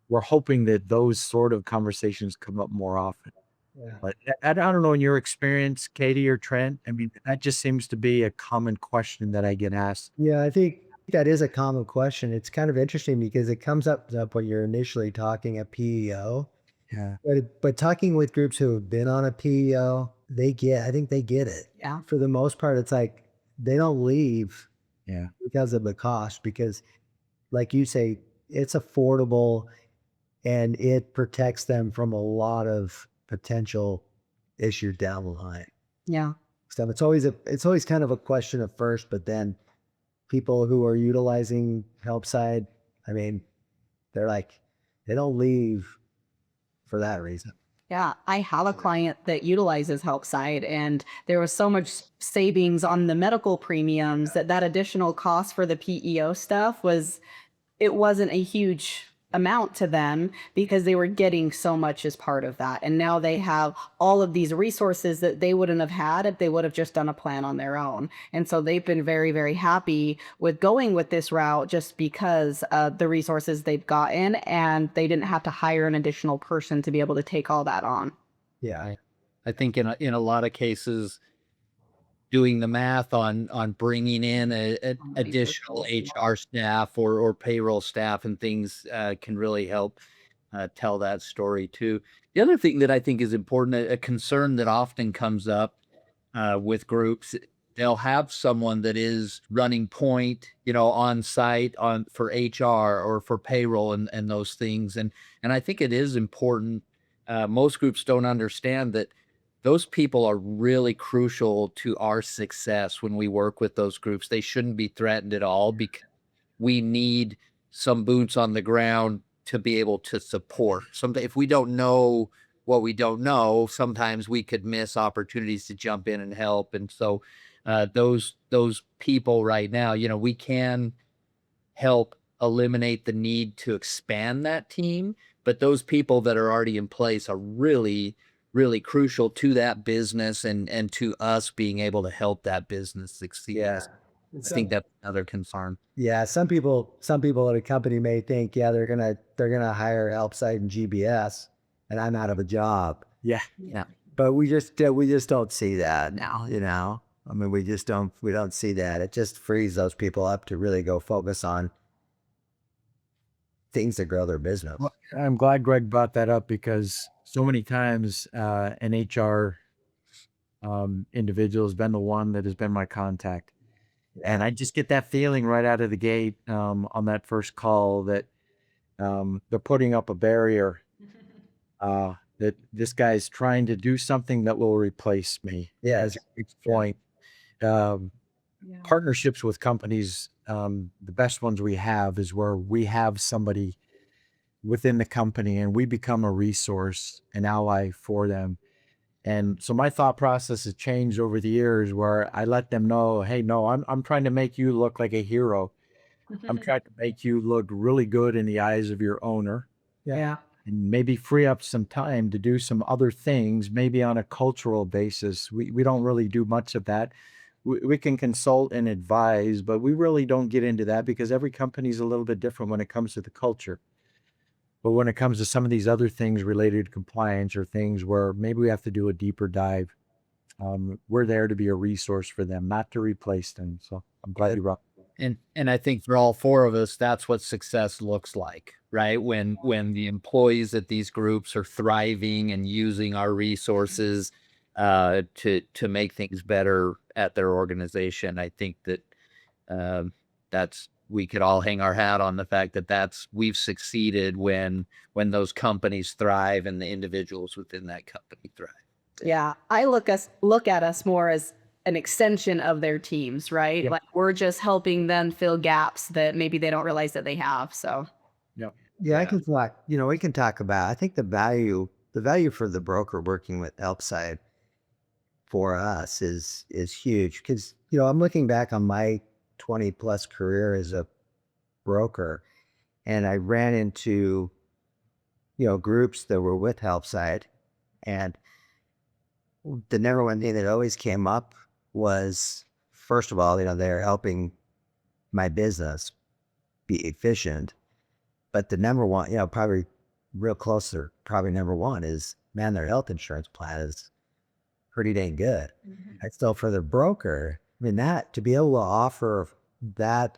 B: We're hoping that those sort of conversations come up more often.
C: Yeah.
B: But I don't know in your experience, Katie or Trent, I mean, that just seems to be a common question that I get asked.
C: Yeah, I think that is a common question. It's kind of interesting because it comes up when you're initially talking a PEO.
B: Yeah.
C: But talking with groups who have been on a PEO, I think they get it.
D: Yeah.
C: For the most part, it's like they don't leave
B: Yeah.
C: because of the cost, because like you say, it's affordable and it protects them from a lot of potential issues down the line.
D: Yeah.
C: So it's always kind of a question at first, but then people who are utilizing HelpSide, I mean, they're like, they don't leave for that reason.
D: Yeah, I have a client that utilizes HelpSide, and there was so much savings on the medical premiums that that additional cost for the PEO stuff it wasn't a huge amount to them because they were getting so much as part of that. And now they have all of these resources that they wouldn't have had if they would have just done a plan on their own. And so they've been very, very happy with going with this route just because of the resources they've gotten, and they didn't have to hire an additional person to be able to take all that on.
C: Yeah.
E: I think in a lot of cases, doing the math on bringing in a additional HR staff or payroll staff and things can really help tell that story too. The other thing that I think is important, a concern that often comes up with groups, they'll have someone that is running point, on site for HR or for payroll and those things. And I think it is important. Most groups don't understand that those people are really crucial to our success when we work with those groups. They shouldn't be threatened at all because we need some boots on the ground to be able to support. If we don't know what we don't know, sometimes we could miss opportunities to jump in and help. And so those people right now, we can help eliminate the need to expand that team, but those people that are already in place are really, really crucial to that business and to us being able to help that business succeed.
C: Yeah.
E: I think that's another concern.
C: Yeah. Some people at a company may think, yeah, they're gonna hire HelpSide and GBS and I'm out of a job.
B: Yeah.
E: Yeah.
C: But we just don't see that now. I mean, we don't see that. It just frees those people up to really go focus on things that grow their business.
B: Well, I'm glad Greg brought that up because so many times an HR individual has been the one that has been my contact. And I just get that feeling right out of the gate on that first call that they're putting up a barrier, that this guy's trying to do something that will replace me.
C: Yeah.
B: As a point. Partnerships with companies, the best ones we have is where we have somebody within the company and we become a resource, an ally for them. And so my thought process has changed over the years where I let them know, hey, no, I'm trying to make you look like a hero. I'm trying to make you look really good in the eyes of your owner.
D: Yeah.
B: And maybe free up some time to do some other things, maybe on a cultural basis. We don't really do much of that. We can consult and advise, but we really don't get into that because every company is a little bit different when it comes to the culture. But when it comes to some of these other things related to compliance or things where maybe we have to do a deeper dive, we're there to be a resource for them, not to replace them. So I'm glad you brought.
E: And I think for all four of us, that's what success looks like, right? When the employees at these groups are thriving and using our resources to make things better at their organization, I think that we could all hang our hat on the fact that we've succeeded when those companies thrive and the individuals within that company thrive.
D: Yeah, I look at us more as an extension of their teams, right?
B: Yep.
D: Like we're just helping them fill gaps that maybe they don't realize that they have. So
B: Yep.
C: Yeah, I can talk, we can talk about, I think the value for the broker working with HelpSide for us is huge because, I'm looking back on my 20 plus career as a broker and I ran into, groups that were with HelpSide, and the number one thing that always came up was, first of all, they're helping my business be efficient. But the number one, probably real closer, probably number one is man, their health insurance plan is pretty dang good. And so for the broker, I mean, that to be able to offer that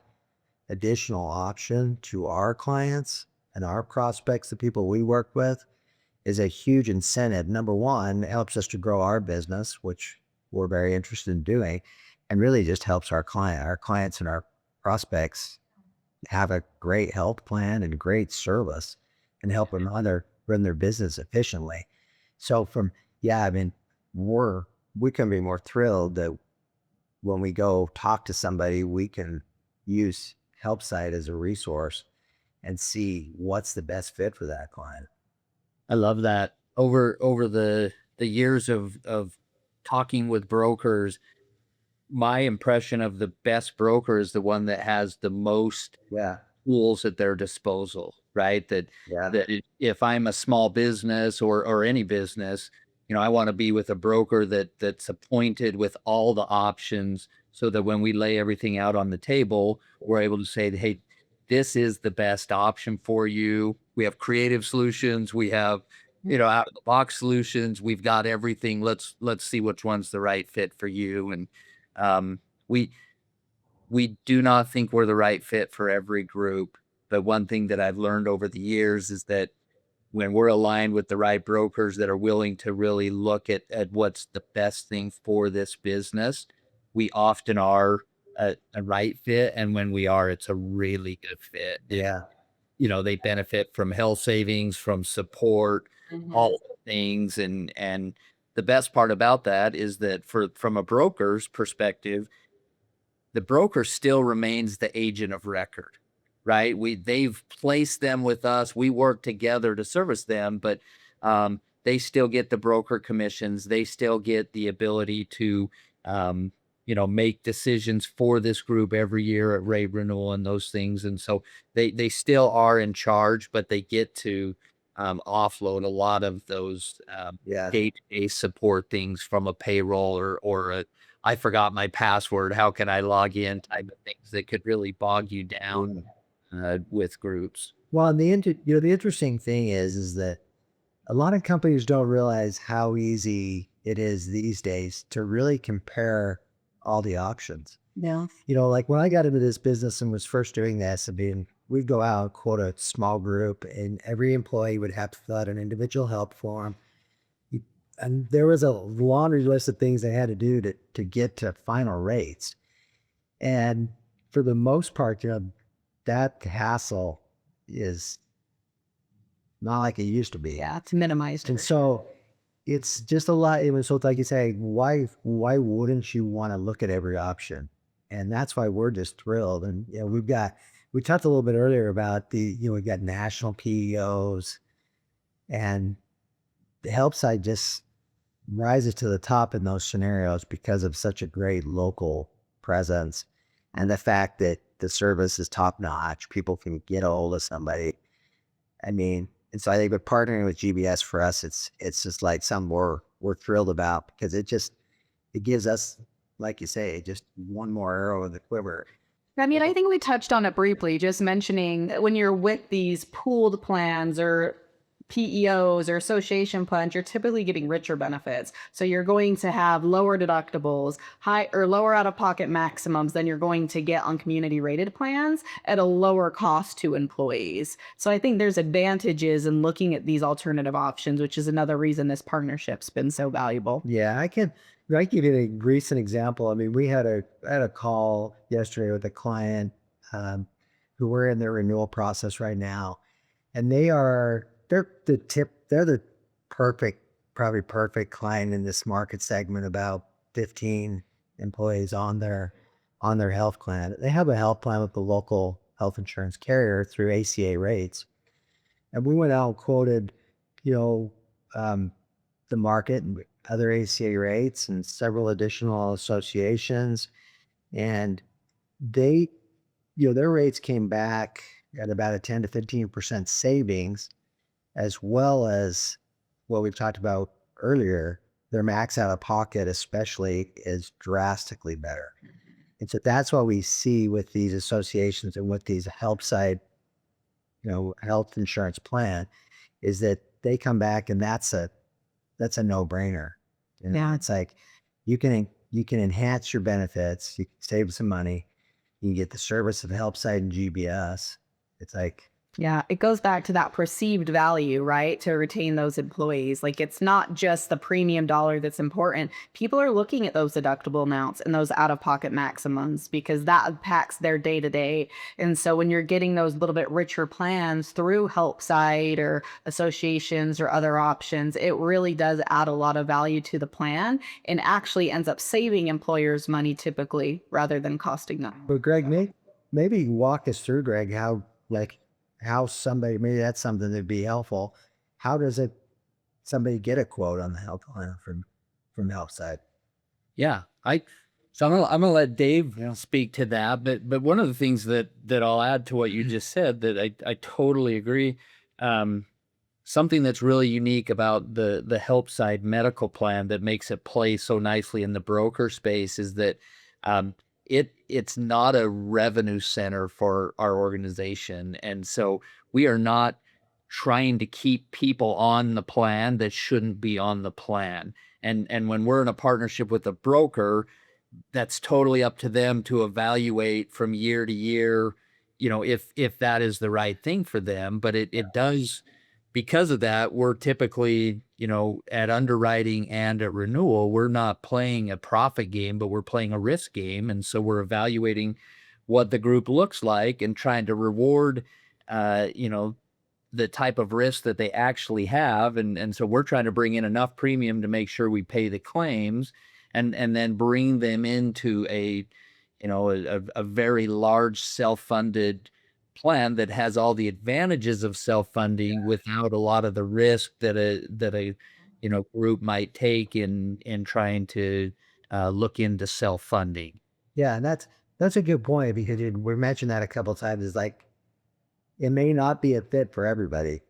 C: additional option to our clients and our prospects, the people we work with, is a huge incentive. Number one, it helps us to grow our business, which we're very interested in doing, and really just helps our clients and our prospects have a great health plan and great service and help them run their business efficiently. So I mean, we can be more thrilled that when we go talk to somebody, we can use HelpSide as a resource and see what's the best fit for that client.
E: I love that. Over the years of talking with brokers, my impression of the best broker is the one that has the most
C: Yeah.
E: tools at their disposal, right?
C: Yeah.
E: If I'm a small business or any business, I want to be with a broker that's appointed with all the options, so that when we lay everything out on the table, we're able to say, hey, this is the best option for you. We have creative solutions. We have, out of the box solutions. We've got everything. Let's see which one's the right fit for you. And we do not think we're the right fit for every group. But one thing that I've learned over the years is that when we're aligned with the right brokers that are willing to really look at what's the best thing for this business, we often are a right fit. And when we are, it's a really good fit.
C: Yeah.
E: They benefit from health savings, from support, all the things. And the best part about that is that from a broker's perspective, the broker still remains the agent of record, right? They've placed them with us. We work together to service them, but they still get the broker commissions. They still get the ability to, make decisions for this group every year at rate renewal and those things. And so they still are in charge, but they get to offload a lot of those day-to-day support things from a payroll or a I forgot my password, how can I log in type of things that could really bog you down with groups.
C: Well, and the interesting thing is that a lot of companies don't realize how easy it is these days to really compare all the options.
D: Yeah.
C: Like when I got into this business and was first doing this, I mean, we'd go out, quote a small group, and every employee would have to fill out an individual help form. And there was a laundry list of things they had to do to get to final rates. And for the most part, that hassle is not like it used to be.
D: Yeah, it's minimized.
C: And so it's just a lot. So like you say, why wouldn't you want to look at every option? And that's why we're just thrilled. And we talked a little bit earlier about we've got national PEOs, and the help side just rises to the top in those scenarios because of such a great local presence and the fact that the service is top notch. People can get a hold of somebody. I mean, and so I think with partnering with GBS for us, it's just like something we're thrilled about, because it gives us, like you say, just one more arrow in the quiver.
F: I mean, I think we touched on it briefly, just mentioning that when you're with these pooled plans or PEOs or association plans, you're typically getting richer benefits. So you're going to have lower deductibles, high or lower out-of-pocket maximums than you're going to get on community rated plans at a lower cost to employees. So I think there's advantages in looking at these alternative options, which is another reason this partnership's been so valuable.
C: Yeah, I give you a recent example. I mean, I had a call yesterday with a client who we're in their renewal process right now, and they're the probably perfect client in this market segment, about 15 employees on their health plan. They have a health plan with the local health insurance carrier through ACA rates. And we went out and quoted, the market and other ACA rates and several additional associations. And they, their rates came back at about a 10 to 15% savings, as well as what we've talked about earlier, their max out of pocket especially is drastically better. And so that's what we see with these associations and with these HelpSide, health insurance plan, is that they come back and that's that's a no-brainer.
D: Yeah.
C: It's like you can enhance your benefits, you can save some money, you can get the service of HelpSide and GBS. It's like,
F: Yeah, it goes back to that perceived value, right? To retain those employees. Like it's not just the premium dollar that's important. People are looking at those deductible amounts and those out of pocket maximums because that impacts their day to day. And so when you're getting those little bit richer plans through HelpSide or associations or other options, it really does add a lot of value to the plan and actually ends up saving employers money typically rather than costing them.
C: but Greg, maybe walk us through, Greg, how somebody, maybe that's something that'd be helpful. How does somebody get a quote on the health plan from HelpSide?
E: Yeah, I'm gonna let Dave speak to that, but one of the things that I'll add to what you just said that I totally agree. Something that's really unique about the HelpSide medical plan that makes it play so nicely in the broker space is that it's not a revenue center for our organization, and so we are not trying to keep people on the plan that shouldn't be on the plan. And when we're in a partnership with a broker, that's totally up to them to evaluate from year to year, if that is the right thing for them. But it does, because of that, we're typically, at underwriting and at renewal, we're not playing a profit game, but we're playing a risk game. And so we're evaluating what the group looks like and trying to reward, the type of risk that they actually have. And so we're trying to bring in enough premium to make sure we pay the claims and then bring them into a very large self-funded plan that has all the advantages of self-funding without a lot of the risk that a group might take in trying to look into self-funding.
C: Yeah, and that's a good point because we mentioned that a couple of times. Is like it may not be a fit for everybody,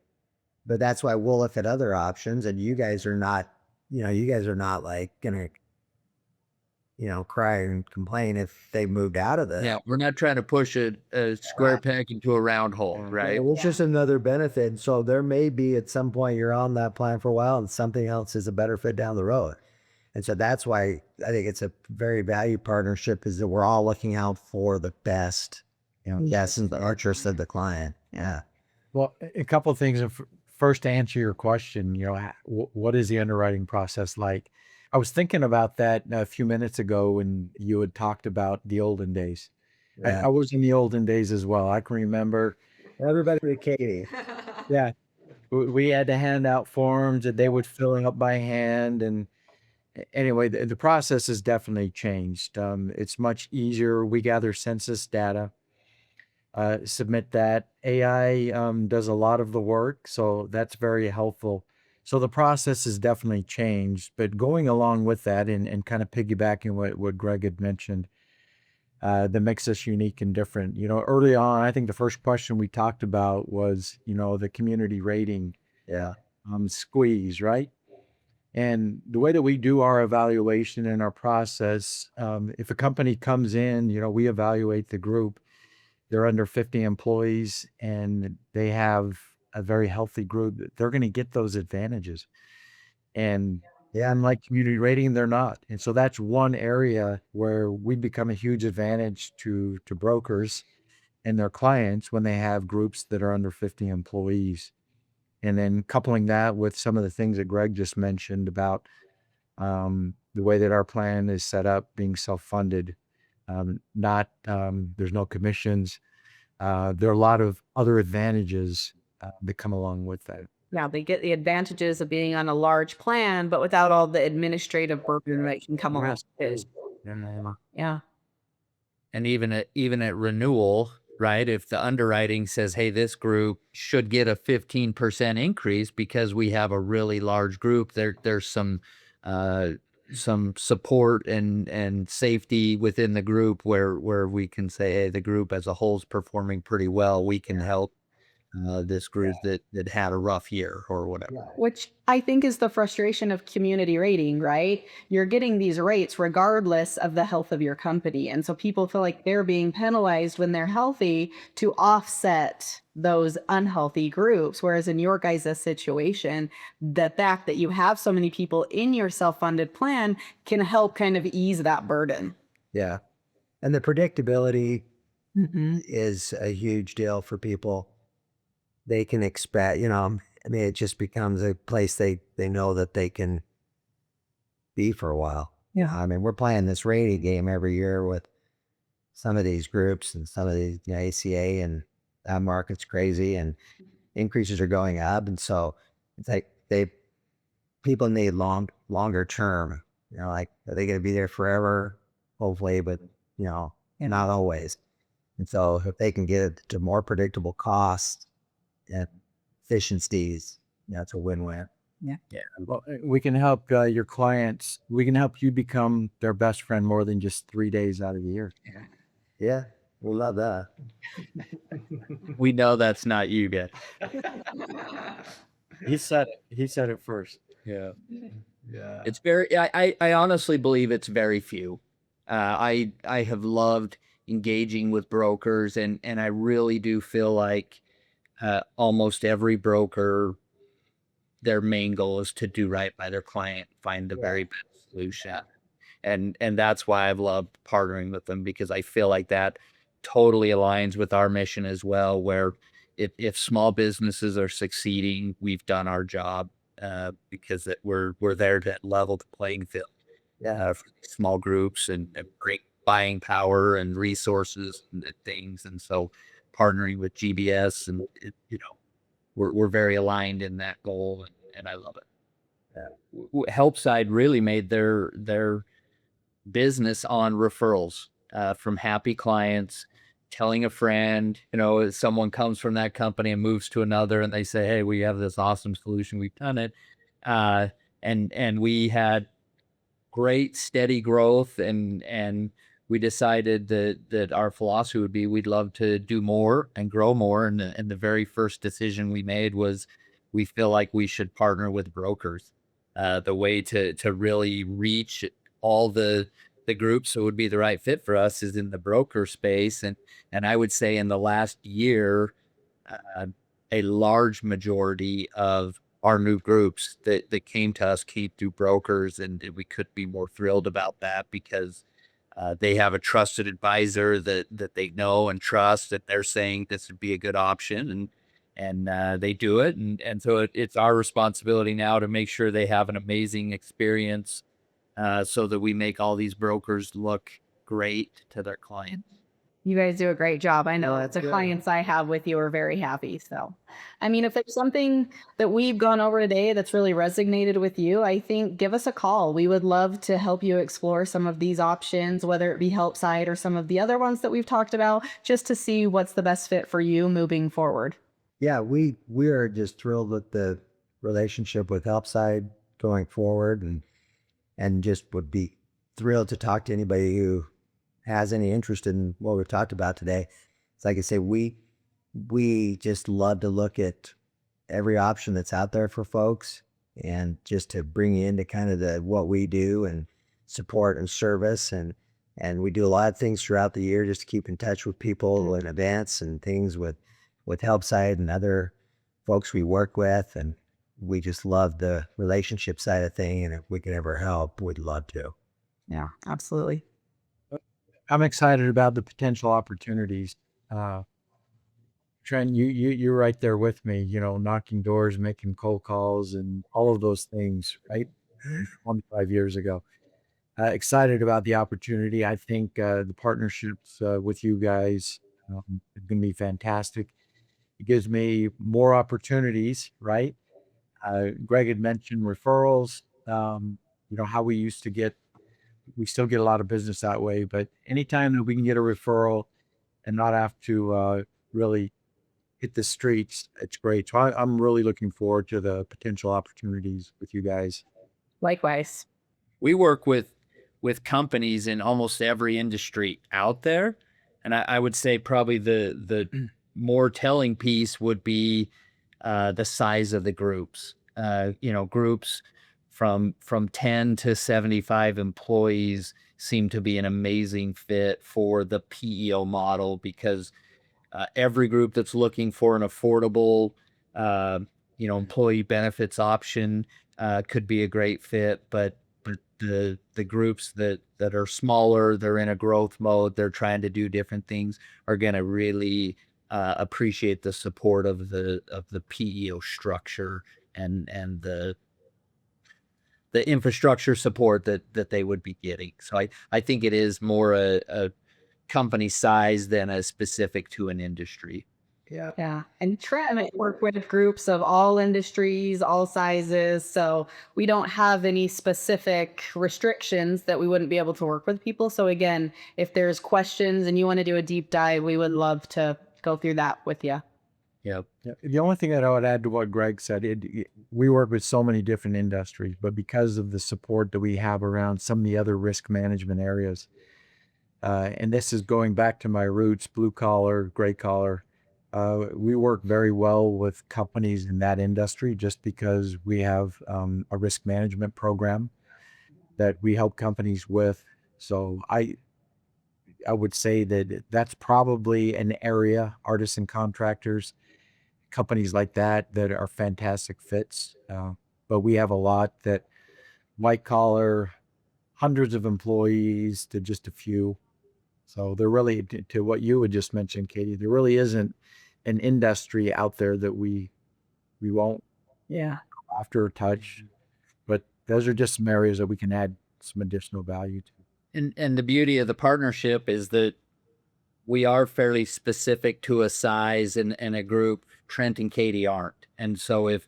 C: but that's why we'll look at other options. And you guys are not like gonna cry and complain if they moved out of this.
E: Yeah, we're not trying to push a square peg into a round hole, right?
C: It's just another benefit. And so there may be at some point you're on that plan for a while and something else is a better fit down the road. And so that's why I think it's a very valued partnership is that we're all looking out for the best, yes, and the interest of the client. Yeah.
B: Well, a couple of things. First, to answer your question, what is the underwriting process like? I was thinking about that a few minutes ago when you had talked about the olden days.
C: Yeah.
B: I was in the olden days as well. I can remember
C: Everybody with Katie.
B: yeah, we had to hand out forms that they would fill up by hand. And anyway, the process has definitely changed. It's much easier. We gather census data, submit that. AI does a lot of the work, so that's very helpful. So the process has definitely changed, but going along with that and kind of piggybacking what Greg had mentioned, that makes us unique and different. Early on, I think the first question we talked about was, the community rating
C: Yeah.
B: squeeze, right? And the way that we do our evaluation and our process, if a company comes in, we evaluate the group. They're under 50 employees and they have a very healthy group. They're going to get those advantages. And
C: Yeah.
B: unlike community rating, they're not. And so that's one area where we become a huge advantage to brokers and their clients when they have groups that are under 50 employees. And then coupling that with some of the things that Greg just mentioned about the way that our plan is set up, being self-funded, there's no commissions. There are a lot of other advantages that come along with that.
F: Yeah, they get the advantages of being on a large plan, but without all the administrative burden that can come along with it. Yeah.
E: And even at renewal, right? If the underwriting says, hey, this group should get a 15% increase because we have a really large group, there's some support and safety within the group where we can say, hey, the group as a whole is performing pretty well. We can help this group that had a rough year or whatever.
F: Which I think is the frustration of community rating, right? You're getting these rates regardless of the health of your company. And so people feel like they're being penalized when they're healthy to offset those unhealthy groups. Whereas in your guys' situation, the fact that you have so many people in your self-funded plan can help kind of ease that burden.
C: Yeah. And the predictability
F: Mm-hmm.
C: is a huge deal for people. They can expect, I mean, it just becomes a place they know that they can be for a while.
F: Yeah.
C: I mean, we're playing this rating game every year with some of these groups and some of these, ACA, and that market's crazy and increases are going up. And so it's like people need longer term, like, are they going to be there forever? Hopefully, but, not always. And so if they can get it to more predictable costs and efficiencies, it's a win-win.
B: Well, we can help your clients. We can help you become their best friend more than just 3 days out of the year.
C: Yeah, we love that.
E: We know that's not you, guys.
B: He said it. He said it first.
E: Yeah.
A: Yeah.
E: It's very, I honestly believe it's very few. I have loved engaging with brokers, and I really do feel like almost every broker, their main goal is to do right by their client, find the very best solution. And that's why I've loved partnering with them, because I feel like that totally aligns with our mission as well, where if small businesses are succeeding, we've done our job, because we're there to level the playing field for small groups and bring buying power and resources and things. And so partnering with GBS, and we're very aligned in that goal, and I love it. HelpSide really made their business on referrals from happy clients, telling a friend. Someone comes from that company and moves to another, and they say, "Hey, we have this awesome solution. We've done it," and we had great steady growth, and we decided that our philosophy would be we'd love to do more and grow more. And the very first decision we made was we feel like we should partner with brokers. The way to really reach all the groups that would be the right fit for us is in the broker space. And I would say in the last year, a large majority of our new groups that came to us came through brokers, and we couldn't be more thrilled about that, because they have a trusted advisor that they know and trust, that they're saying this would be a good option, and they do it. And so it's our responsibility now to make sure they have an amazing experience, so that we make all these brokers look great to their clients.
F: You guys do a great job. I know
C: that's
F: the
C: good.
F: clients I have with you are very happy. So, I mean, if there's something that we've gone over today that's really resonated with you, I think give us a call. We would love to help you explore some of these options, whether it be HelpSide or some of the other ones that we've talked about, just to see what's the best fit for you moving forward.
C: Yeah, we are just thrilled with the relationship with HelpSide going forward, and just would be thrilled to talk to anybody who has any interest in what we've talked about today. It's like I say, we just love to look at every option that's out there for folks, and just to bring you into kind of what we do and support and service. And we do a lot of things throughout the year just to keep in touch with people in events and things with HelpSide and other folks we work with. And we just love the relationship side of thing. And if we can ever help, we'd love to.
F: Yeah, absolutely.
B: I'm excited about the potential opportunities. Trent, you're right there with me, knocking doors, making cold calls, and all of those things, right? 25 years ago. Excited about the opportunity. I think the partnerships with you guys are going to be fantastic. It gives me more opportunities, right? Greg had mentioned referrals. How we used to we still get a lot of business that way, but anytime that we can get a referral and not have to really hit the streets, it's great. So I'm really looking forward to the potential opportunities with you guys.
F: Likewise.
E: We work with companies in almost every industry out there. And I would say probably the more telling piece would be the size of the groups. Groups from 10 to 75 employees seem to be an amazing fit for the PEO model, because every group that's looking for an affordable, employee benefits option could be a great fit. But the groups that are smaller, they're in a growth mode, they're trying to do different things, are going to really appreciate the support of the PEO structure and the infrastructure support that they would be getting. So I think it is more a company size than a specific to an industry.
F: Yeah. And Trent and I work with groups of all industries, all sizes. So we don't have any specific restrictions that we wouldn't be able to work with people. So again, if there's questions and you want to do a deep dive, we would love to go through that with you.
E: Yep.
B: Yeah. The only thing that I would add to what Greg said, we work with so many different industries, but because of the support that we have around some of the other risk management areas, and this is going back to my roots, blue collar, gray collar, we work very well with companies in that industry just because we have a risk management program that we help companies with. So I would say that that's probably an area, artisan contractors, companies like that are fantastic fits. But we have a lot that white collar, hundreds of employees to just a few. So there really, to what you had just mentioned, Katie, there really isn't an industry out there that we won't
F: Yeah.
B: after touch. But those are just some areas that we can add some additional value to.
E: And the beauty of the partnership is that we are fairly specific to a size and a group. Trent and Katie aren't. And so if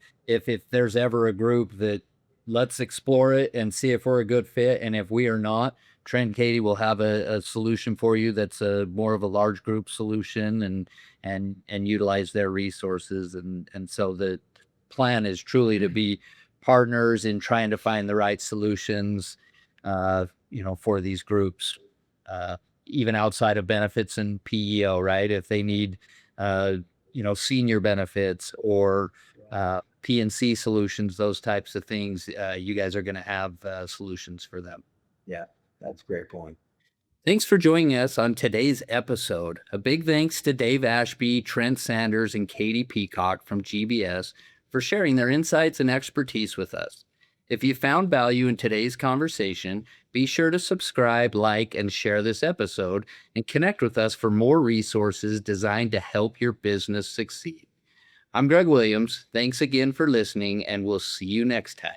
E: there's ever a group that, let's explore it and see if we're a good fit, and if we are not, Trent and Katie will have a solution for you that's more of a large group solution, and utilize their resources. And so the plan is truly to be partners in trying to find the right solutions, for these groups, even outside of benefits and PEO, right? If they need, senior benefits or P&C solutions, those types of things, you guys are going to have solutions for them.
C: Yeah, that's a great point.
E: Thanks for joining us on today's episode. A big thanks to Dave Ashby, Trent Sanders, and Katie.Peacock from GBS for sharing their insights and expertise with us. If you found value in today's conversation, be sure to subscribe, like, and share this episode, and connect with us for more resources designed to help your business succeed. I'm Greg Williams. Thanks again for listening, and we'll see you next time.